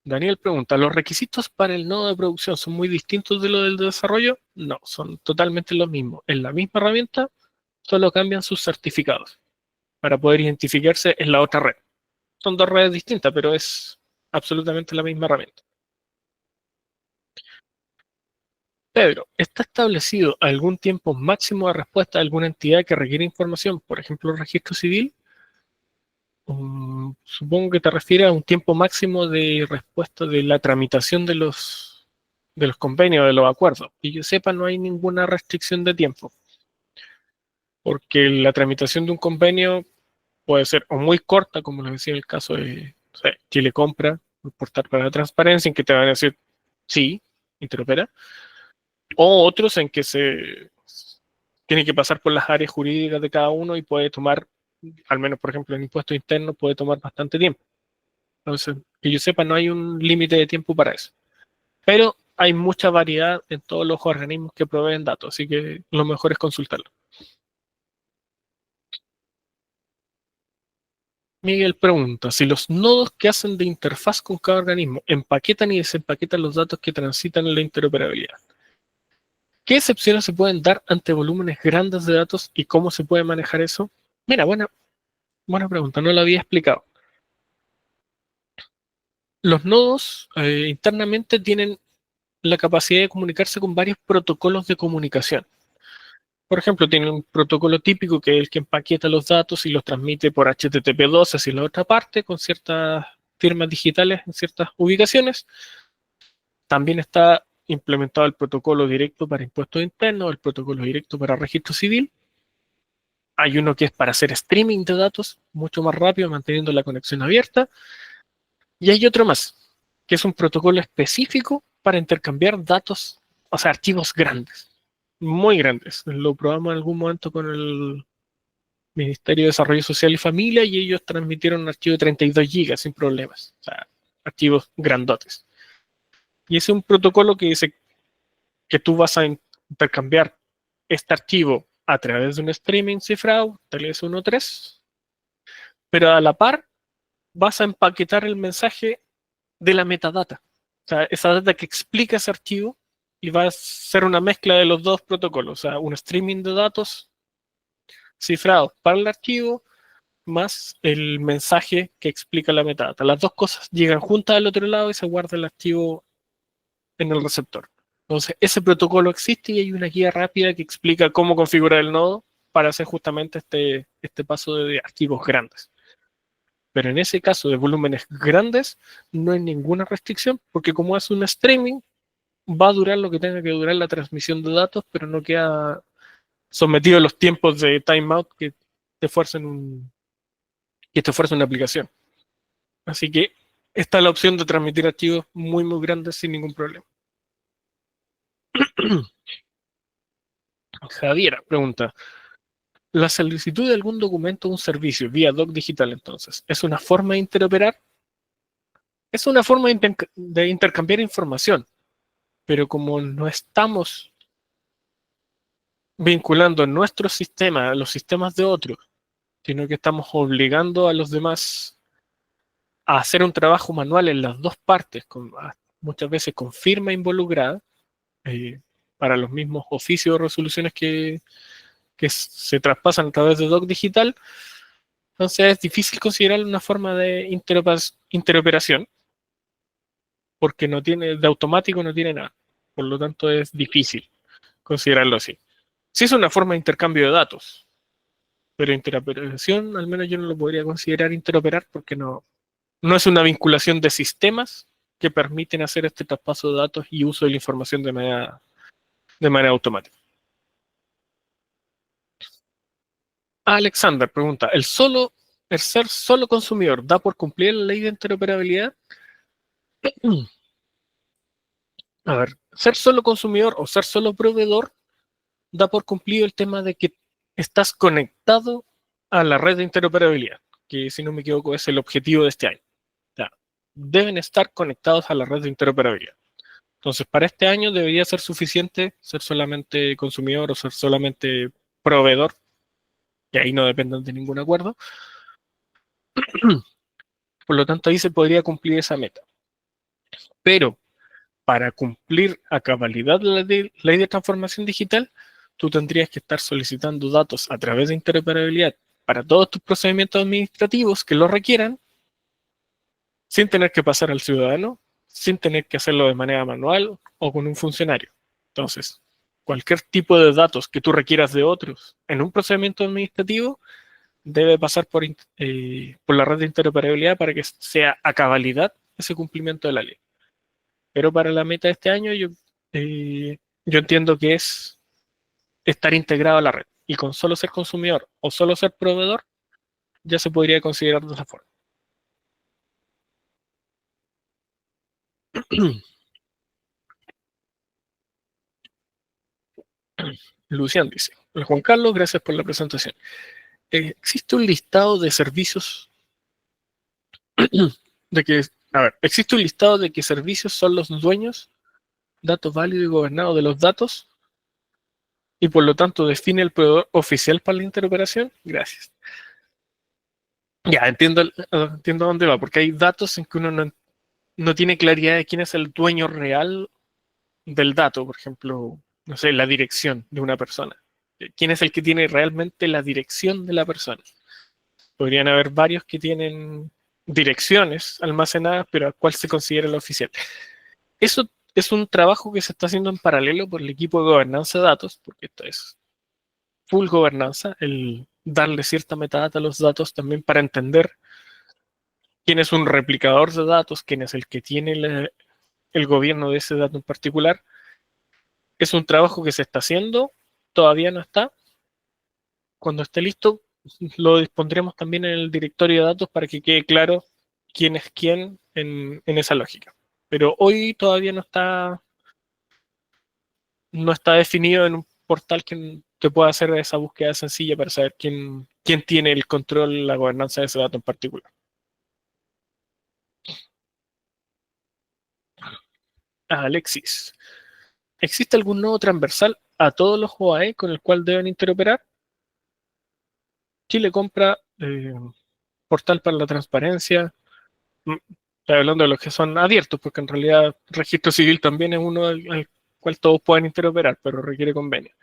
Daniel pregunta, ¿los requisitos para el nodo de producción son muy distintos de lo del desarrollo? No, son totalmente los mismos. En la misma herramienta, solo cambian sus certificados para poder identificarse en la otra red. Son dos redes distintas, pero es absolutamente la misma herramienta. Pedro, ¿está establecido algún tiempo máximo de respuesta de alguna entidad que requiere información, por ejemplo, el registro civil? Supongo que te refieres a un tiempo máximo de respuesta de la tramitación de los convenios, de los acuerdos. Que yo sepa, no hay ninguna restricción de tiempo, porque la tramitación de un convenio puede ser o muy corta, como les decía en el caso de Chile Compra, el portal para la transparencia, en que te van a decir sí, interopera, o otros en que se tiene que pasar por las áreas jurídicas de cada uno y puede tomar, al menos por ejemplo en impuestos internos, puede tomar bastante tiempo. Entonces, que yo sepa, no hay un límite de tiempo para eso. Pero hay mucha variedad en todos los organismos que proveen datos, así que lo mejor es consultarlo. Miguel pregunta, si los nodos que hacen de interfaz con cada organismo empaquetan y desempaquetan los datos que transitan en la interoperabilidad, ¿qué excepciones se pueden dar ante volúmenes grandes de datos y cómo se puede manejar eso? Mira, buena pregunta, no lo había explicado. Los nodos internamente tienen la capacidad de comunicarse con varios protocolos de comunicación. Por ejemplo, tienen un protocolo típico que es el que empaqueta los datos y los transmite por HTTP2 hacia la otra parte con ciertas firmas digitales en ciertas ubicaciones. También está implementado el protocolo directo para impuestos internos, el protocolo directo para registro civil. Hay uno que es para hacer streaming de datos mucho más rápido, manteniendo la conexión abierta. Y hay otro más, que es un protocolo específico para intercambiar datos, o sea, archivos grandes, muy grandes. Lo probamos en algún momento con el Ministerio de Desarrollo Social y Familia y ellos transmitieron un archivo de 32 gigas sin problemas. O sea, archivos grandotes. Y ese es un protocolo que dice que tú vas a intercambiar este archivo a través de un streaming cifrado, TLS 1.3, pero a la par vas a empaquetar el mensaje de la metadata. O sea, esa data que explica ese archivo y va a ser una mezcla de los dos protocolos. O sea, un streaming de datos cifrados para el archivo más el mensaje que explica la metadata. Las dos cosas llegan juntas al otro lado y se guarda el archivo en el receptor. Entonces, ese protocolo existe y hay una guía rápida que explica cómo configurar el nodo para hacer justamente este paso de archivos grandes. Pero en ese caso de volúmenes grandes, no hay ninguna restricción, porque como es un streaming, va a durar lo que tenga que durar la transmisión de datos, pero no queda sometido a los tiempos de timeout que te fuerza una aplicación. Así que está la opción de transmitir archivos muy, muy grandes sin ningún problema. Javiera pregunta, ¿la solicitud de algún documento o un servicio vía doc digital entonces es una forma de interoperar? Es una forma de intercambiar información, pero como no estamos vinculando nuestro sistema a los sistemas de otros, sino que estamos obligando a los demás a hacer un trabajo manual en las dos partes, muchas veces con firma involucrada, eh, para los mismos oficios o resoluciones que se traspasan a través de doc digital. Entonces es difícil considerar una forma de interoperación porque no tiene, de automático no tiene nada. Por lo tanto es difícil considerarlo así. Sí es una forma de intercambio de datos, pero interoperación al menos yo no lo podría considerar interoperar porque no es una vinculación de sistemas que permiten hacer este traspaso de datos y uso de la información de manera automática. Alexander pregunta, ¿el ser solo consumidor da por cumplir la ley de interoperabilidad? A ver, ser solo consumidor o ser solo proveedor da por cumplido el tema de que estás conectado a la red de interoperabilidad, que si no me equivoco es el objetivo de este año. O sea, deben estar conectados a la red de interoperabilidad. Entonces, para este año debería ser suficiente ser solamente consumidor o ser solamente proveedor, que ahí no dependen de ningún acuerdo. Por lo tanto, ahí se podría cumplir esa meta. Pero para cumplir a cabalidad la ley de transformación digital, tú tendrías que estar solicitando datos a través de interoperabilidad para todos tus procedimientos administrativos que lo requieran, sin tener que pasar al ciudadano, sin tener que hacerlo de manera manual o con un funcionario. Entonces, cualquier tipo de datos que tú requieras de otros en un procedimiento administrativo debe pasar por la red de interoperabilidad para que sea a cabalidad ese cumplimiento de la ley. Pero para la meta de este año yo entiendo que es estar integrado a la red. Y con solo ser consumidor o solo ser proveedor, ya se podría considerar de esa forma. Lucian dice, hola Juan Carlos, gracias por la presentación. ¿Existe un listado de servicios existe un listado de qué servicios son los dueños datos válidos y gobernados de los datos y por lo tanto define el proveedor oficial para la interoperación. Gracias. Ya, entiendo a dónde va, porque hay datos en que uno no tiene claridad de quién es el dueño real del dato, por ejemplo, no sé, la dirección de una persona. ¿Quién es el que tiene realmente la dirección de la persona? Podrían haber varios que tienen direcciones almacenadas, pero ¿a cuál se considera el oficial? Eso es un trabajo que se está haciendo en paralelo por el equipo de gobernanza de datos, porque esto es full gobernanza, el darle cierta metadata a los datos también para entender quién es un replicador de datos, quién es el que tiene el gobierno de ese dato en particular. Es un trabajo que se está haciendo, todavía no está. Cuando esté listo, lo dispondremos también en el directorio de datos para que quede claro quién es quién en esa lógica. Pero hoy todavía no está definido en un portal que pueda hacer esa búsqueda sencilla para saber quién tiene el control, la gobernanza de ese dato en particular. Alexis, ¿existe algún nodo transversal a todos los OAE con el cual deben interoperar? Chile compra portal para la transparencia. Estoy hablando de los que son abiertos, porque en realidad registro civil también es uno al cual todos pueden interoperar, pero requiere convenio.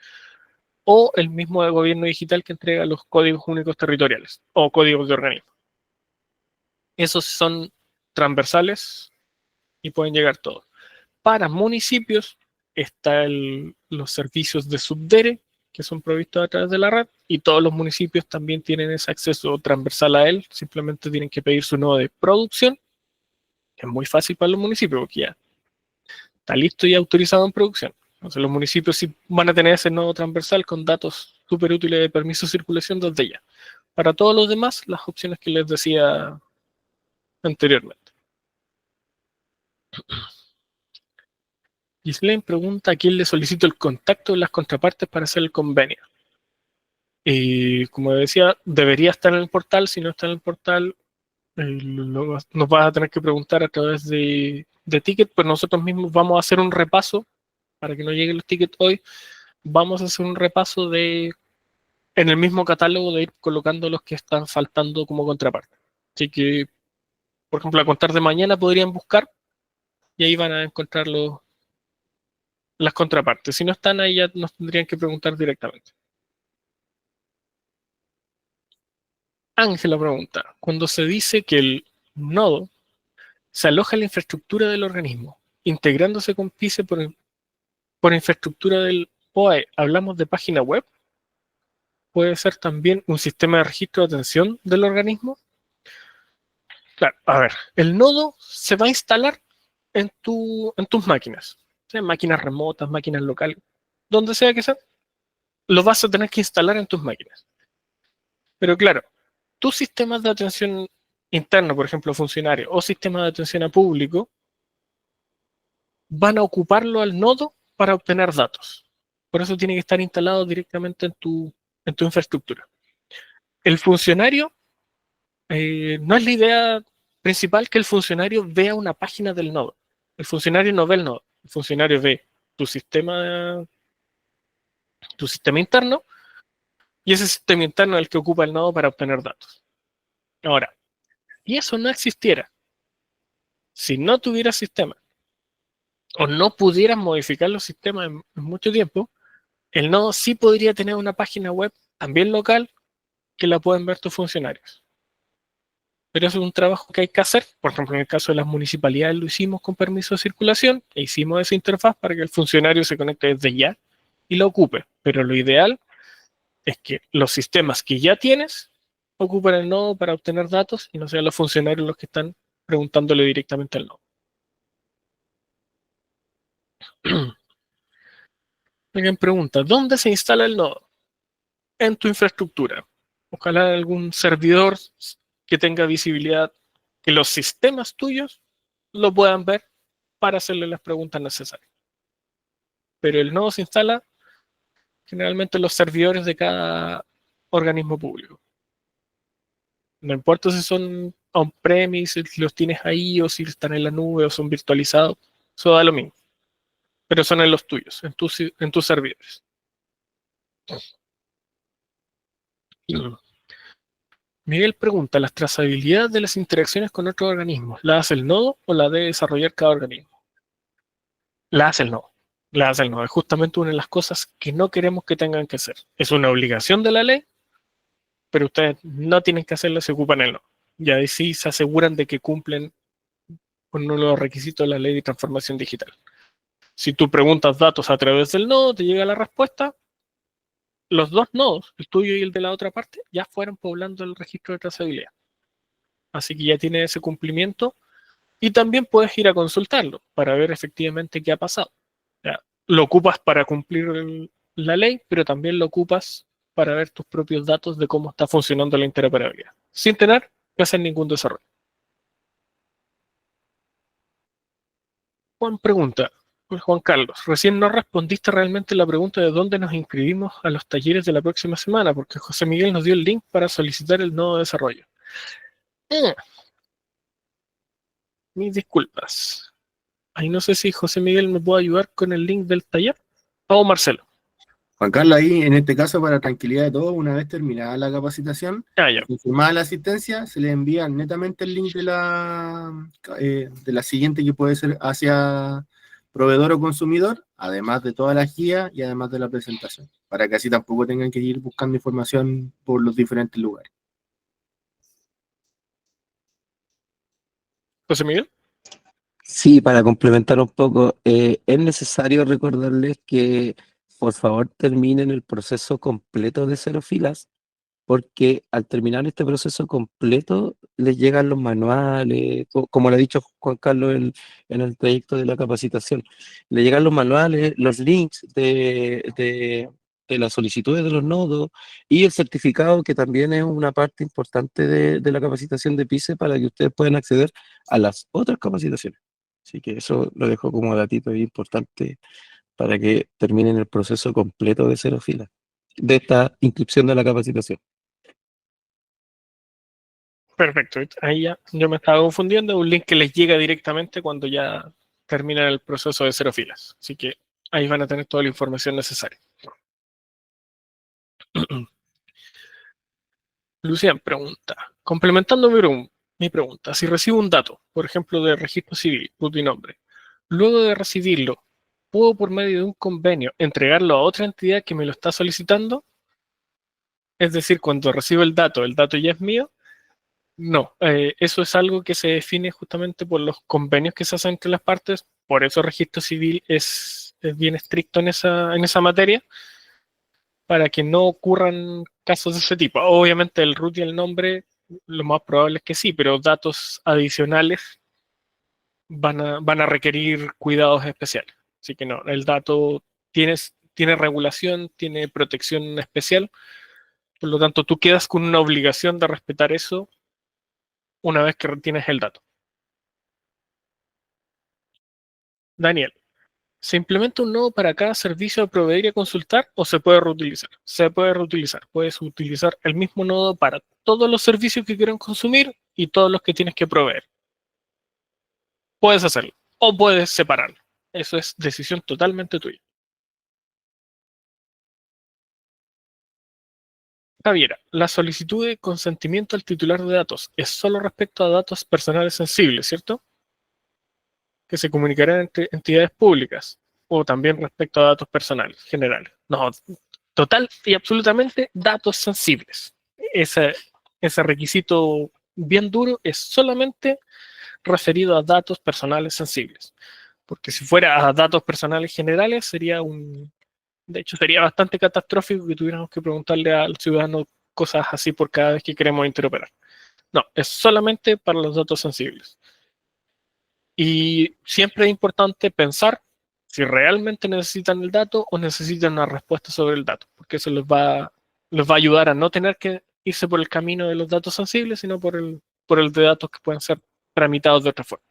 O el mismo de gobierno digital que entrega los códigos únicos territoriales o códigos de organismo. Esos son transversales y pueden llegar todos. Para municipios están los servicios de Subdere, que son provistos a través de la red, y todos los municipios también tienen ese acceso transversal a él, simplemente tienen que pedir su nodo de producción. Es muy fácil para los municipios, porque ya está listo y autorizado en producción. Entonces los municipios sí van a tener ese nodo transversal con datos súper útiles de permiso de circulación desde ya. Para todos los demás, las opciones que les decía anteriormente. Ghislaine pregunta a quién le solicito el contacto de las contrapartes para hacer el convenio. Y como decía, debería estar en el portal. Si no está en el portal, nos vas a tener que preguntar a través de ticket, pues nosotros mismos vamos a hacer un repaso para que no lleguen los tickets hoy. Vamos a hacer un repaso en el mismo catálogo de ir colocando los que están faltando como contraparte. Así que, por ejemplo, a contar de mañana podrían buscar y ahí van a encontrar las contrapartes. Si no están ahí, ya nos tendrían que preguntar directamente. Ángela pregunta, cuando se dice que el nodo se aloja en la infraestructura del organismo, integrándose con PICE por infraestructura del OAE, ¿hablamos de página web? ¿Puede ser también un sistema de registro de atención del organismo? Claro, a ver, el nodo se va a instalar en tus máquinas, sea máquinas remotas, máquinas locales, donde sea que sea, lo vas a tener que instalar en tus máquinas. Pero claro, tus sistemas de atención interno, por ejemplo, funcionarios, o sistemas de atención a público, van a ocuparlo al nodo para obtener datos. Por eso tiene que estar instalado directamente en tu infraestructura. El funcionario, no es la idea principal que el funcionario vea una página del nodo. El funcionario no ve el nodo. El funcionario ve tu sistema, tu sistema interno, y ese sistema interno es el que ocupa el nodo para obtener datos. Ahora, si eso no existiera, si no tuviera sistema, o no pudieras modificar los sistemas en mucho tiempo, el nodo sí podría tener una página web también local que la pueden ver tus funcionarios. Pero eso es un trabajo que hay que hacer. Por ejemplo, en el caso de las municipalidades lo hicimos con permiso de circulación e hicimos esa interfaz para que el funcionario se conecte desde ya y la ocupe. Pero lo ideal es que los sistemas que ya tienes ocupen el nodo para obtener datos y no sean los funcionarios los que están preguntándole directamente al nodo. Alguien pregunta, ¿dónde se instala el nodo? En tu infraestructura. Ojalá algún servidor que tenga visibilidad, que los sistemas tuyos lo puedan ver para hacerle las preguntas necesarias. Pero el nodo se instala generalmente en los servidores de cada organismo público. No importa si son on-premise, si los tienes ahí o si están en la nube o son virtualizados, eso da lo mismo. pero son en los tuyos, en tus servidores. Miguel pregunta, ¿las trazabilidades de las interacciones con otros organismos, la hace el nodo o la debe desarrollar cada organismo? La hace el nodo. La hace el nodo. Es justamente una de las cosas que no queremos que tengan que hacer. Es una obligación de la ley, pero ustedes no tienen que hacerlo, se ocupan el nodo. Y ahí sí se aseguran de que cumplen con uno de los requisitos de la ley de transformación digital. Si tú preguntas datos a través del nodo, te llega la respuesta, los dos nodos, el tuyo y el de la otra parte, ya fueron poblando el registro de trazabilidad. Así que ya tiene ese cumplimiento y también puedes ir a consultarlo para ver efectivamente qué ha pasado. Ya, lo ocupas para cumplir la ley, pero también lo ocupas para ver tus propios datos de cómo está funcionando la interoperabilidad, sin tener que hacer ningún desarrollo. Juan pregunta, pues, Juan Carlos, recién no respondiste realmente la pregunta de dónde nos inscribimos a los talleres de la próxima semana, porque José Miguel nos dio el link para solicitar el nodo de desarrollo. Eh, Mis disculpas. Ahí no sé si José Miguel me puede ayudar con el link del taller. O Marcelo.
Juan Carlos, ahí en este caso, para tranquilidad de todos, una vez terminada la capacitación
Ah, ya.
y confirmada la asistencia, se le envía netamente el link de la siguiente, que puede ser hacia proveedor o consumidor, además de todas las guías y además de la presentación, para que así tampoco tengan que ir buscando información por los diferentes lugares.
José Miguel.
Sí, para complementar un poco, es necesario recordarles que por favor terminen el proceso completo de cero filas, porque al terminar este proceso completo les llegan los manuales, como le ha dicho Juan Carlos en el trayecto de la capacitación, le llegan los manuales, los links de las solicitudes de los nodos y el certificado, que también es una parte importante de la capacitación de PICE para que ustedes puedan acceder a las otras capacitaciones. Así que eso lo dejo como datito importante para que terminen el proceso completo de cero filas, de esta inscripción de la capacitación.
Perfecto. Ahí ya yo me estaba confundiendo. Un link que les llega directamente cuando ya terminan el proceso de cero filas. Así que ahí van a tener toda la información necesaria. Lucian pregunta, complementando mi pregunta, si recibo un dato, por ejemplo, de registro civil, RUT y nombre, luego de recibirlo, ¿puedo por medio de un convenio entregarlo a otra entidad que me lo está solicitando? Es decir, cuando recibo el dato ya es mío. No, eso es algo que se define justamente por los convenios que se hacen entre las partes, por eso el registro civil es bien estricto en esa materia, para que no ocurran casos de ese tipo. Obviamente el root y el nombre, lo más probable es que sí, pero datos adicionales van a requerir cuidados especiales. Así que no, el dato tiene regulación, tiene protección especial, por lo tanto tú quedas con una obligación de respetar eso una vez que tienes el dato. Daniel, ¿se implementa un nodo para cada servicio a proveer y a consultar o se puede reutilizar? Se puede reutilizar. Puedes utilizar el mismo nodo para todos los servicios que quieran consumir y todos los que tienes que proveer. Puedes hacerlo o puedes separarlo. Eso es decisión totalmente tuya. Javiera, la solicitud de consentimiento al titular de datos es solo respecto a datos personales sensibles, ¿cierto? Que se comunicarán entre entidades públicas o también respecto a datos personales generales. No, total y absolutamente datos sensibles. Ese, ese requisito bien duro es solamente referido a datos personales sensibles. Porque si fuera a datos personales generales, de hecho, sería bastante catastrófico que tuviéramos que preguntarle al ciudadano cosas así por cada vez que queremos interoperar. No, es solamente para los datos sensibles. Y siempre es importante pensar si realmente necesitan el dato o necesitan una respuesta sobre el dato, porque eso les va a ayudar a no tener que irse por el camino de los datos sensibles, sino por el de datos que pueden ser tramitados de otra forma.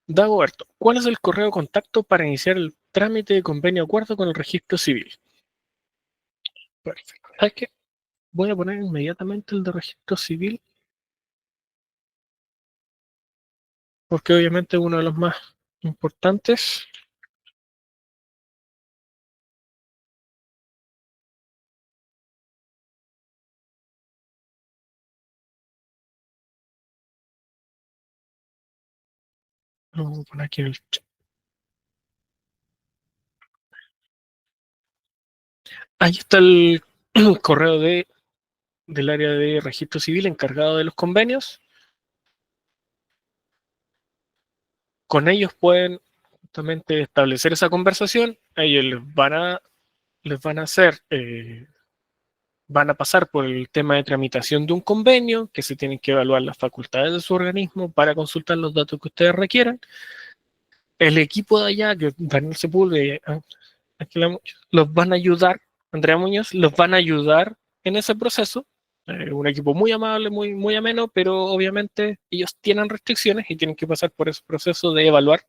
Dagoberto, ¿cuál es el correo de contacto para iniciar el trámite de convenio acuerdo con el registro civil? Perfecto. ¿Sabes qué? Voy a poner inmediatamente el de registro civil porque obviamente es uno de los más importantes. Lo voy a poner aquí en el chat. Ahí está el correo del área de registro civil encargado de los convenios. Con ellos pueden justamente establecer esa conversación. Ellos les van a hacer, van a pasar por el tema de tramitación de un convenio, que se tienen que evaluar las facultades de su organismo para consultar los datos que ustedes requieran. El equipo de allá, que Daniel Sepúlveda, los van a ayudar, Andrea Muñoz, los van a ayudar en ese proceso. Un equipo muy amable, muy ameno, pero obviamente ellos tienen restricciones y tienen que pasar por ese proceso de evaluar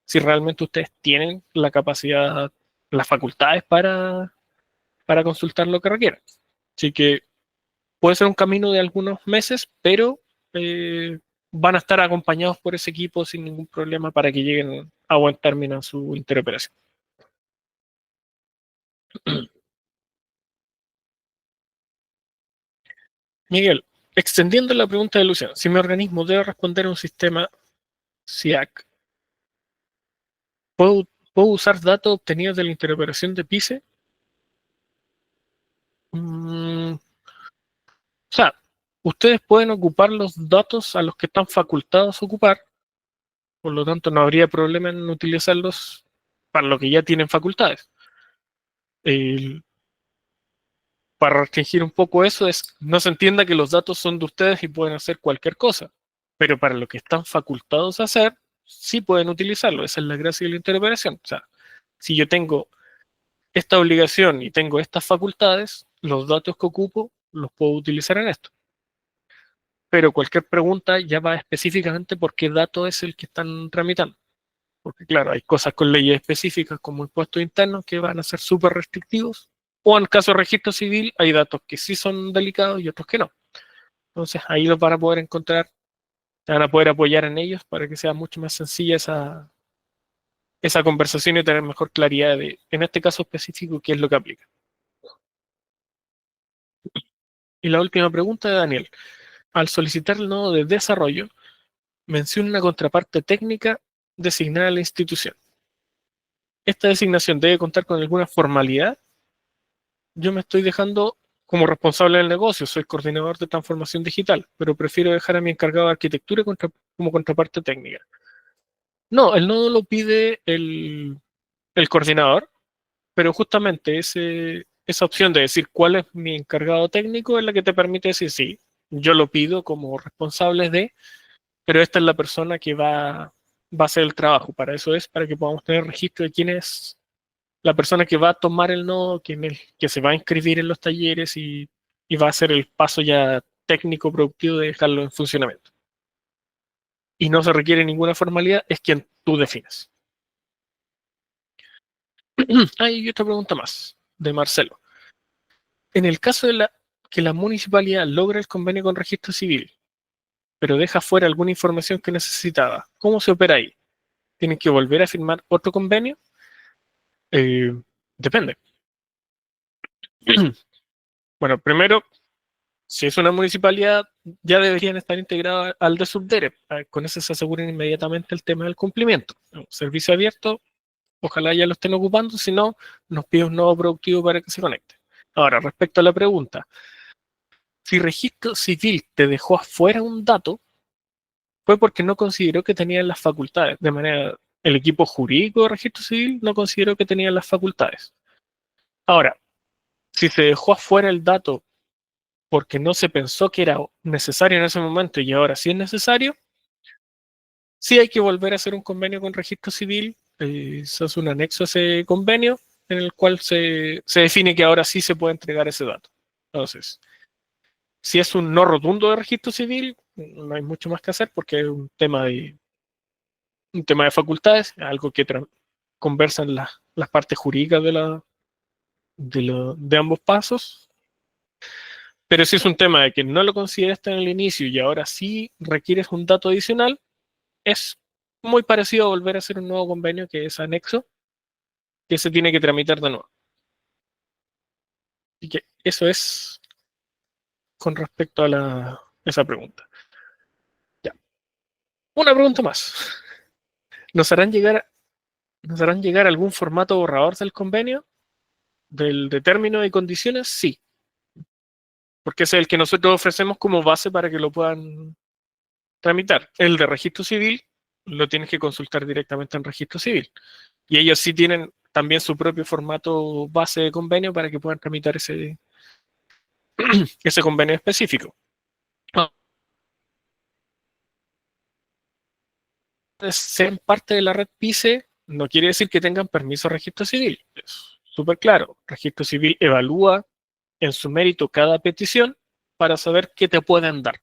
si realmente ustedes tienen la capacidad, las facultades para consultar lo que requieran. Así que puede ser un camino de algunos meses, pero eh, van a estar acompañados por ese equipo sin ningún problema para que lleguen a buen término a su interoperación. Miguel, extendiendo la pregunta de Luciano, si mi organismo debe responder a un sistema SIAC, ¿puedo usar datos obtenidos de la interoperación de PICE? O sea, ustedes pueden ocupar los datos a los que están facultados a ocupar, por lo tanto no habría problema en utilizarlos para lo que ya tienen facultades. El, para restringir un poco eso es, no se entienda que los datos son de ustedes y pueden hacer cualquier cosa, pero para lo que están facultados a hacer, sí pueden utilizarlo. Esa es la gracia de la interoperación. O sea, si yo tengo esta obligación y tengo estas facultades, los datos que ocupo los puedo utilizar en esto. Pero cualquier pregunta ya va específicamente por qué dato es el que están tramitando. Porque claro, hay cosas con leyes específicas como impuestos internos que van a ser súper restrictivos. O en caso de registro civil, hay datos que sí son delicados y otros que no. Entonces ahí los van a poder encontrar, se van a poder apoyar en ellos para que sea mucho más sencilla esa conversación y tener mejor claridad de, en este caso específico, qué es lo que aplica. Y la última pregunta de Daniel. Al solicitar el nodo de desarrollo, menciona una contraparte técnica designada a la institución. ¿Esta designación debe contar con alguna formalidad? Yo me estoy dejando como responsable del negocio, soy coordinador de transformación digital, pero prefiero dejar a mi encargado de arquitectura como contraparte técnica. No, el nodo lo pide el coordinador, pero justamente esa opción de decir cuál es mi encargado técnico es la que te permite decir sí, yo lo pido como responsable de, pero esta es la persona que va a hacer el trabajo. Para eso es, para que podamos tener registro de quién es la persona que va a tomar el nodo, quién es que se va a inscribir en los talleres y va a hacer el paso ya técnico productivo de dejarlo en funcionamiento. Y no se requiere ninguna formalidad, es quien tú defines. Hay otra pregunta más, de Marcelo. En el caso de que la municipalidad logra el convenio con registro civil, pero deja fuera alguna información que necesitaba, ¿cómo se opera ahí? ¿Tienen que volver a firmar otro convenio? Depende. Bueno, primero, si es una municipalidad, ya deberían estar integrados al de Subdere. Con eso se aseguran inmediatamente el tema del cumplimiento. Servicio abierto, ojalá ya lo estén ocupando, si no, nos pide un nuevo productivo para que se conecte. Ahora, respecto a la pregunta, si registro civil te dejó afuera un dato, fue porque no consideró que tenían las facultades. De manera, el equipo jurídico de registro civil no consideró que tenían las facultades. Ahora, si se dejó afuera el dato porque no se pensó que era necesario en ese momento y ahora sí es necesario, sí hay que volver a hacer un convenio con registro civil, se hace un anexo a ese convenio en el cual se define que ahora sí se puede entregar ese dato. Entonces, si es un no rotundo de registro civil, no hay mucho más que hacer porque es un tema de facultades, algo que conversan las partes jurídicas de ambos pasos. Pero si es un tema de que no lo consideraste en el inicio y ahora sí requieres un dato adicional, es muy parecido a volver a hacer un nuevo convenio que es anexo, que se tiene que tramitar de nuevo. Así que eso es con respecto a esa pregunta. Ya. Una pregunta más. ¿Nos harán llegar, ¿Nos harán llegar algún formato borrador del convenio? ¿De términos y condiciones? Sí, porque ese es el que nosotros ofrecemos como base para que lo puedan tramitar. El de registro civil lo tienes que consultar directamente en registro civil. Y ellos sí tienen también su propio formato base de convenio para que puedan tramitar ese convenio específico. Ser parte de la red PICE no quiere decir que tengan permiso de registro civil. Es súper claro. Registro civil evalúa en su mérito cada petición para saber qué te pueden dar.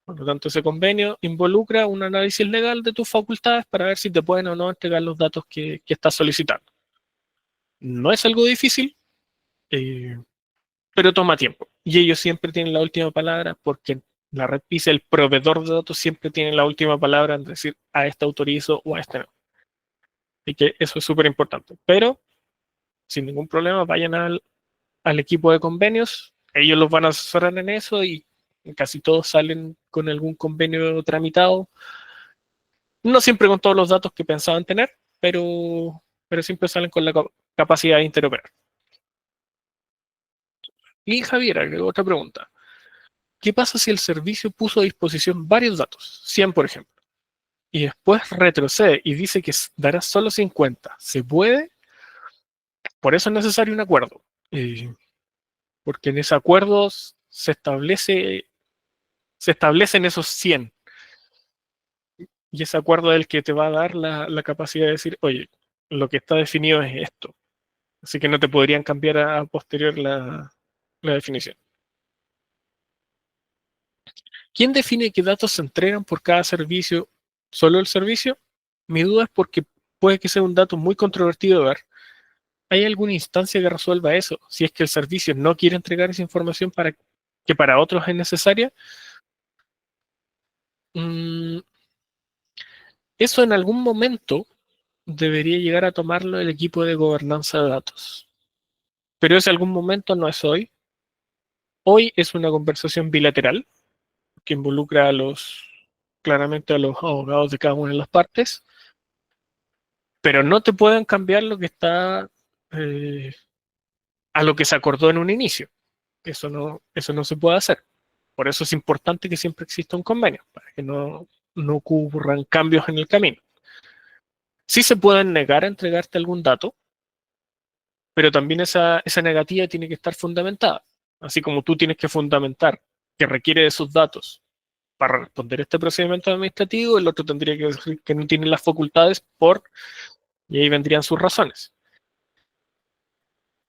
Por lo tanto, ese convenio involucra un análisis legal de tus facultades para ver si te pueden o no entregar los datos que estás solicitando. No es algo difícil, eh, pero toma tiempo. Y ellos siempre tienen la última palabra porque la red PICE, el proveedor de datos, siempre tiene la última palabra en decir a este autorizo o a este no. Así que eso es súper importante. Pero sin ningún problema, vayan al equipo de convenios, ellos los van a asesorar en eso y casi todos salen con algún convenio tramitado. No siempre con todos los datos que pensaban tener, pero siempre salen con la capacidad de interoperar. Y Javier agregó otra pregunta. ¿Qué pasa si el servicio puso a disposición varios datos, 100 por ejemplo, y después retrocede y dice que dará solo 50? ¿Se puede? Por eso es necesario un acuerdo, porque en ese acuerdo se establecen esos 100 y ese acuerdo es el que te va a dar la capacidad de decir, oye, lo que está definido es esto, así que no te podrían cambiar a posterior la definición. ¿Quién define qué datos se entregan por cada servicio? ¿Solo el servicio? Mi duda es porque puede que sea un dato muy controvertido de ver. ¿Hay alguna instancia que resuelva eso? Si es que el servicio no quiere entregar esa información que para otros es necesaria. Mm, eso en algún momento debería llegar a tomarlo el equipo de gobernanza de datos. Pero ese algún momento no es hoy. Hoy es una conversación bilateral que involucra claramente a los abogados de cada una de las partes, pero no te pueden cambiar lo que está eh, a lo que se acordó en un inicio. Eso no se puede hacer. Por eso es importante que siempre exista un convenio, para que no ocurran cambios en el camino. Sí se pueden negar a entregarte algún dato, pero también esa negativa tiene que estar fundamentada. Así como tú tienes que fundamentar que requiere de esos datos para responder este procedimiento administrativo, el otro tendría que decir que no tiene las facultades y ahí vendrían sus razones.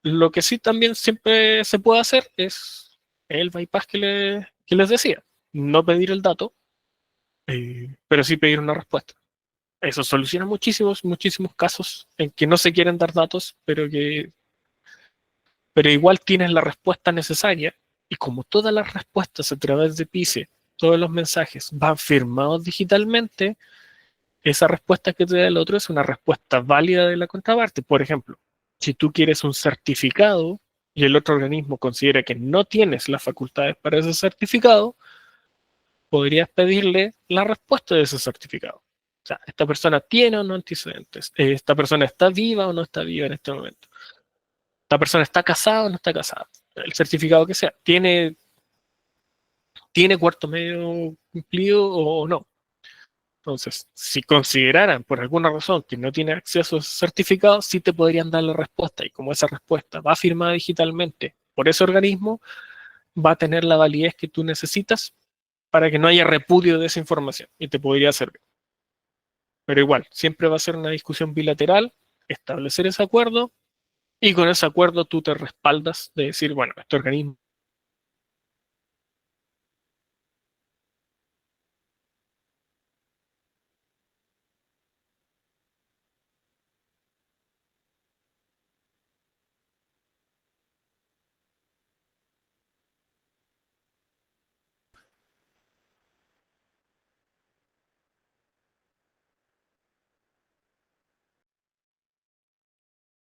Lo que sí también siempre se puede hacer es el bypass que les decía, no pedir el dato, pero sí pedir una respuesta. Eso soluciona muchísimos casos en que no se quieren dar datos, pero igual tienes la respuesta necesaria y como todas las respuestas a través de PICE, todos los mensajes van firmados digitalmente, esa respuesta que te da el otro es una respuesta válida de la contraparte. Por ejemplo, si tú quieres un certificado y el otro organismo considera que no tienes las facultades para ese certificado, podrías pedirle la respuesta de ese certificado. O sea, esta persona tiene o no antecedentes, esta persona está viva o no está viva en este momento, esta persona está casada o no está casada, el certificado que sea, tiene cuarto medio cumplido o no. Entonces, si consideraran por alguna razón que no tiene acceso a ese certificado, sí te podrían dar la respuesta. Y como esa respuesta va firmada digitalmente por ese organismo, va a tener la validez que tú necesitas para que no haya repudio de esa información y te podría servir. Pero igual, siempre va a ser una discusión bilateral, establecer ese acuerdo y con ese acuerdo tú te respaldas de decir, bueno, este organismo.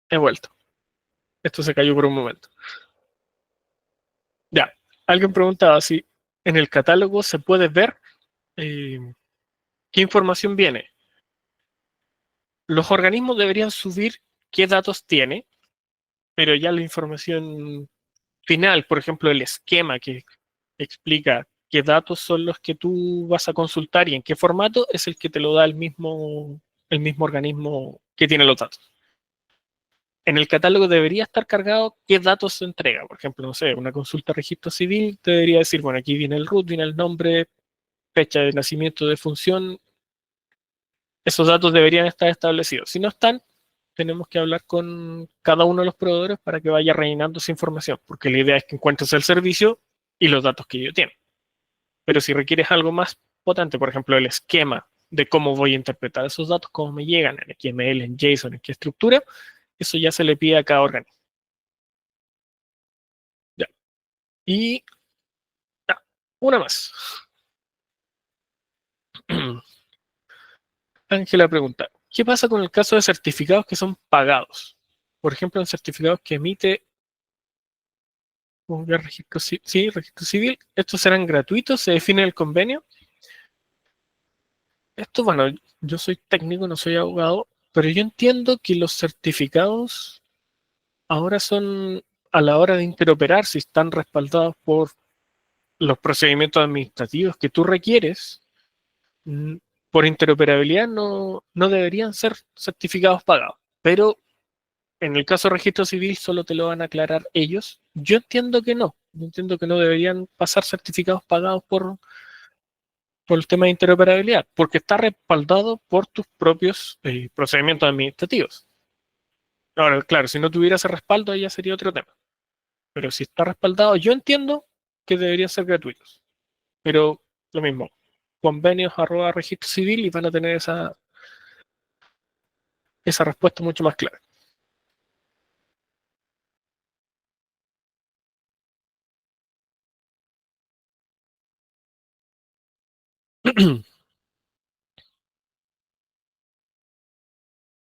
He vuelto. Esto se cayó por un momento. Ya. Alguien preguntaba si en el catálogo se puede ver qué información viene. Los organismos deberían subir qué datos tiene, pero ya la información final, por ejemplo, el esquema que explica qué datos son los que tú vas a consultar y en qué formato, es el que te lo da el mismo organismo que tiene los datos. En el catálogo debería estar cargado qué datos se entrega. Por ejemplo, no sé, una consulta de registro civil te debería decir, bueno, aquí viene el root, viene el nombre, fecha de nacimiento, de función. Esos datos deberían estar establecidos. Si no están, tenemos que hablar con cada uno de los proveedores para que vaya rellenando esa información, porque la idea es que encuentres el servicio y los datos que ellos tienen. Pero si requieres algo más potente, por ejemplo, el esquema de cómo voy a interpretar esos datos, cómo me llegan en XML, en JSON, en qué estructura, eso ya se le pide a cada organismo. Ya. Y una más. Ángela pregunta, ¿qué pasa con el caso de certificados que son pagados? Por ejemplo, en certificados que emite un registro, sí, registro civil, ¿estos serán gratuitos? ¿Se define el convenio? Esto, bueno, yo soy técnico, no soy abogado, pero yo entiendo que los certificados ahora son, a la hora de interoperar, si están respaldados por los procedimientos administrativos que tú requieres, mm, por interoperabilidad no deberían ser certificados pagados. Pero en el caso de registro civil solo te lo van a aclarar ellos. Yo entiendo que no. Yo entiendo que no deberían pasar certificados pagados por el tema de interoperabilidad, porque está respaldado por tus propios procedimientos administrativos. Ahora, claro, si no tuviera ese respaldo, ya sería otro tema. Pero si está respaldado, yo entiendo que deberían ser gratuitos. Pero lo mismo, convenios @ registro civil y van a tener esa respuesta mucho más clara.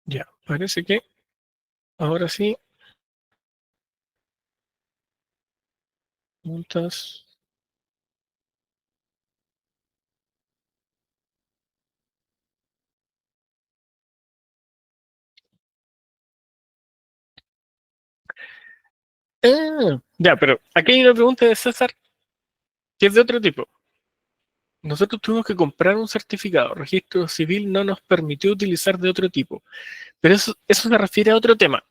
Ya, parece que ahora sí, multas. Ya, pero aquí hay una pregunta de César que es de otro tipo. Nosotros tuvimos que comprar un certificado. Registro civil no nos permitió utilizar de otro tipo. Pero eso se refiere a otro tema.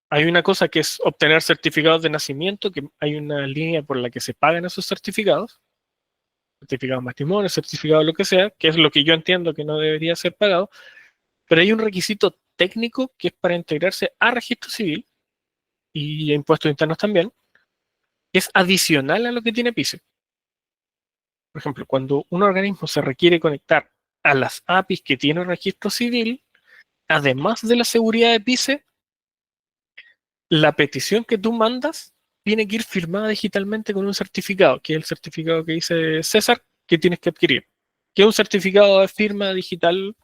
Hay una cosa que es obtener certificados de nacimiento, que hay una línea por la que se pagan esos certificados, certificado de matrimonio, certificado de lo que sea, que es lo que yo entiendo que no debería ser pagado, pero hay un requisito técnico que es para integrarse a registro civil y a impuestos internos también, que es adicional a lo que tiene PICE. Por ejemplo, cuando un organismo se requiere conectar a las APIs que tiene el registro civil, además de la seguridad de PICE, la petición que tú mandas tiene que ir firmada digitalmente con un certificado, que es el certificado que dice César, que tienes que adquirir, que es un certificado de firma digital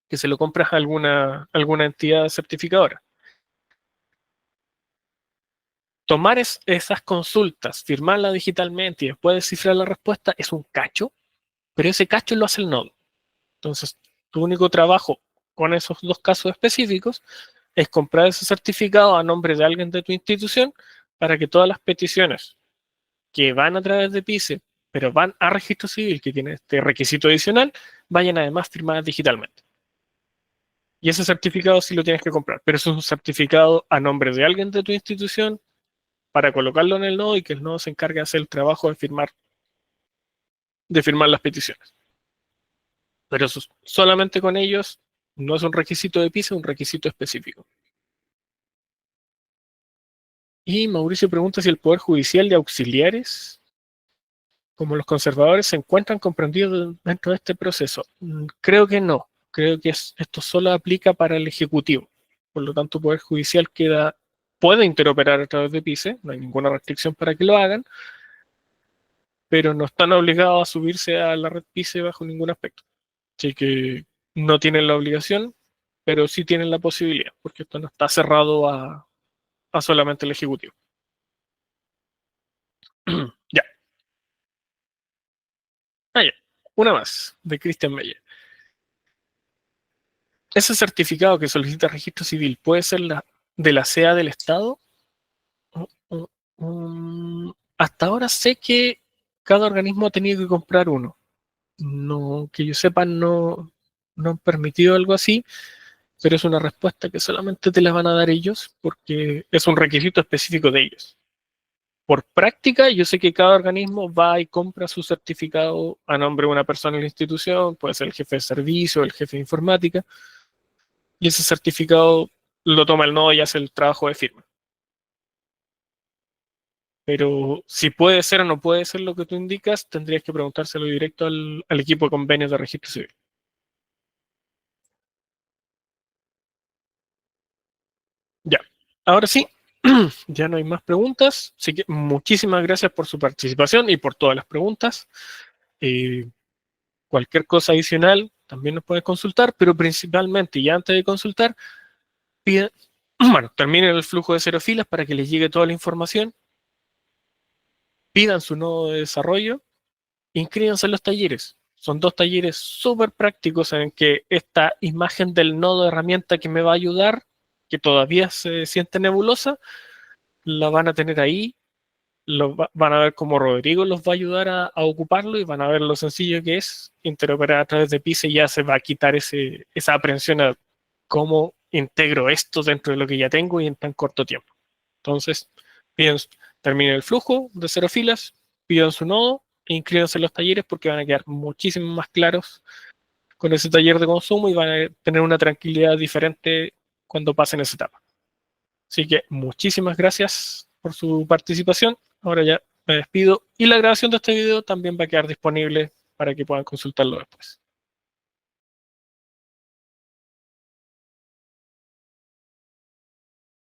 que se lo compras a alguna entidad certificadora. Tomar esas consultas, firmarlas digitalmente y después descifrar la respuesta es un cacho, pero ese cacho lo hace el nodo. Entonces, tu único trabajo con esos dos casos específicos es comprar ese certificado a nombre de alguien de tu institución para que todas las peticiones que van a través de PICE, pero van a registro civil, que tiene este requisito adicional, vayan además firmadas digitalmente. Y ese certificado sí lo tienes que comprar, pero eso es un certificado a nombre de alguien de tu institución para colocarlo en el nodo y que el nodo se encargue de hacer el trabajo de firmar las peticiones. Pero eso solamente con ellos no es un requisito de PICE, es un requisito específico. Y Mauricio pregunta si el Poder Judicial de auxiliares, como los conservadores, se encuentran comprendidos dentro de este proceso. Creo que no. Creo que esto solo aplica para el Ejecutivo. Por lo tanto, el Poder Judicial puede interoperar a través de PICE, no hay ninguna restricción para que lo hagan, pero no están obligados a subirse a la red PICE bajo ningún aspecto. Así que no tienen la obligación, pero sí tienen la posibilidad, porque esto no está cerrado a solamente el ejecutivo. Ya. Ya. Una más, de Christian Meyer. Ese certificado que solicita registro civil puede ser de la CEA del Estado. Hasta ahora sé que cada organismo ha tenido que comprar uno. No, que yo sepa, no han permitido algo así, pero es una respuesta que solamente te la van a dar ellos porque es un requisito específico de ellos. Por práctica, yo sé que cada organismo va y compra su certificado a nombre de una persona en la institución, puede ser el jefe de servicio, el jefe de informática, y ese certificado lo toma el nodo y hace el trabajo de firma. Pero si puede ser o no puede ser lo que tú indicas, tendrías que preguntárselo directo al equipo de convenios de registro civil. Ya, ahora sí, ya no hay más preguntas, así que muchísimas gracias por su participación y por todas las preguntas. Cualquier cosa adicional también nos pueden consultar, pero principalmente y antes de consultar, piden, bueno, terminen el flujo de cero filas para que les llegue toda la información, pidan su nodo de desarrollo, inscríbanse en los talleres. Son 2 talleres súper prácticos en que esta imagen del nodo de herramienta que me va a ayudar, que todavía se siente nebulosa, la van a tener ahí. Van a ver cómo Rodrigo los va a ayudar a ocuparlo y van a ver lo sencillo que es interoperar a través de PISA y ya se va a quitar esa aprensión a cómo integro esto dentro de lo que ya tengo y en tan corto tiempo. Entonces, terminen el flujo de cero filas, pidan su nodo e inscríbanse en los talleres porque van a quedar muchísimo más claros con ese taller de consumo y van a tener una tranquilidad diferente cuando pasen esa etapa. Así que muchísimas gracias por su participación. Ahora ya me despido y la grabación de este video también va a quedar disponible para que puedan consultarlo después.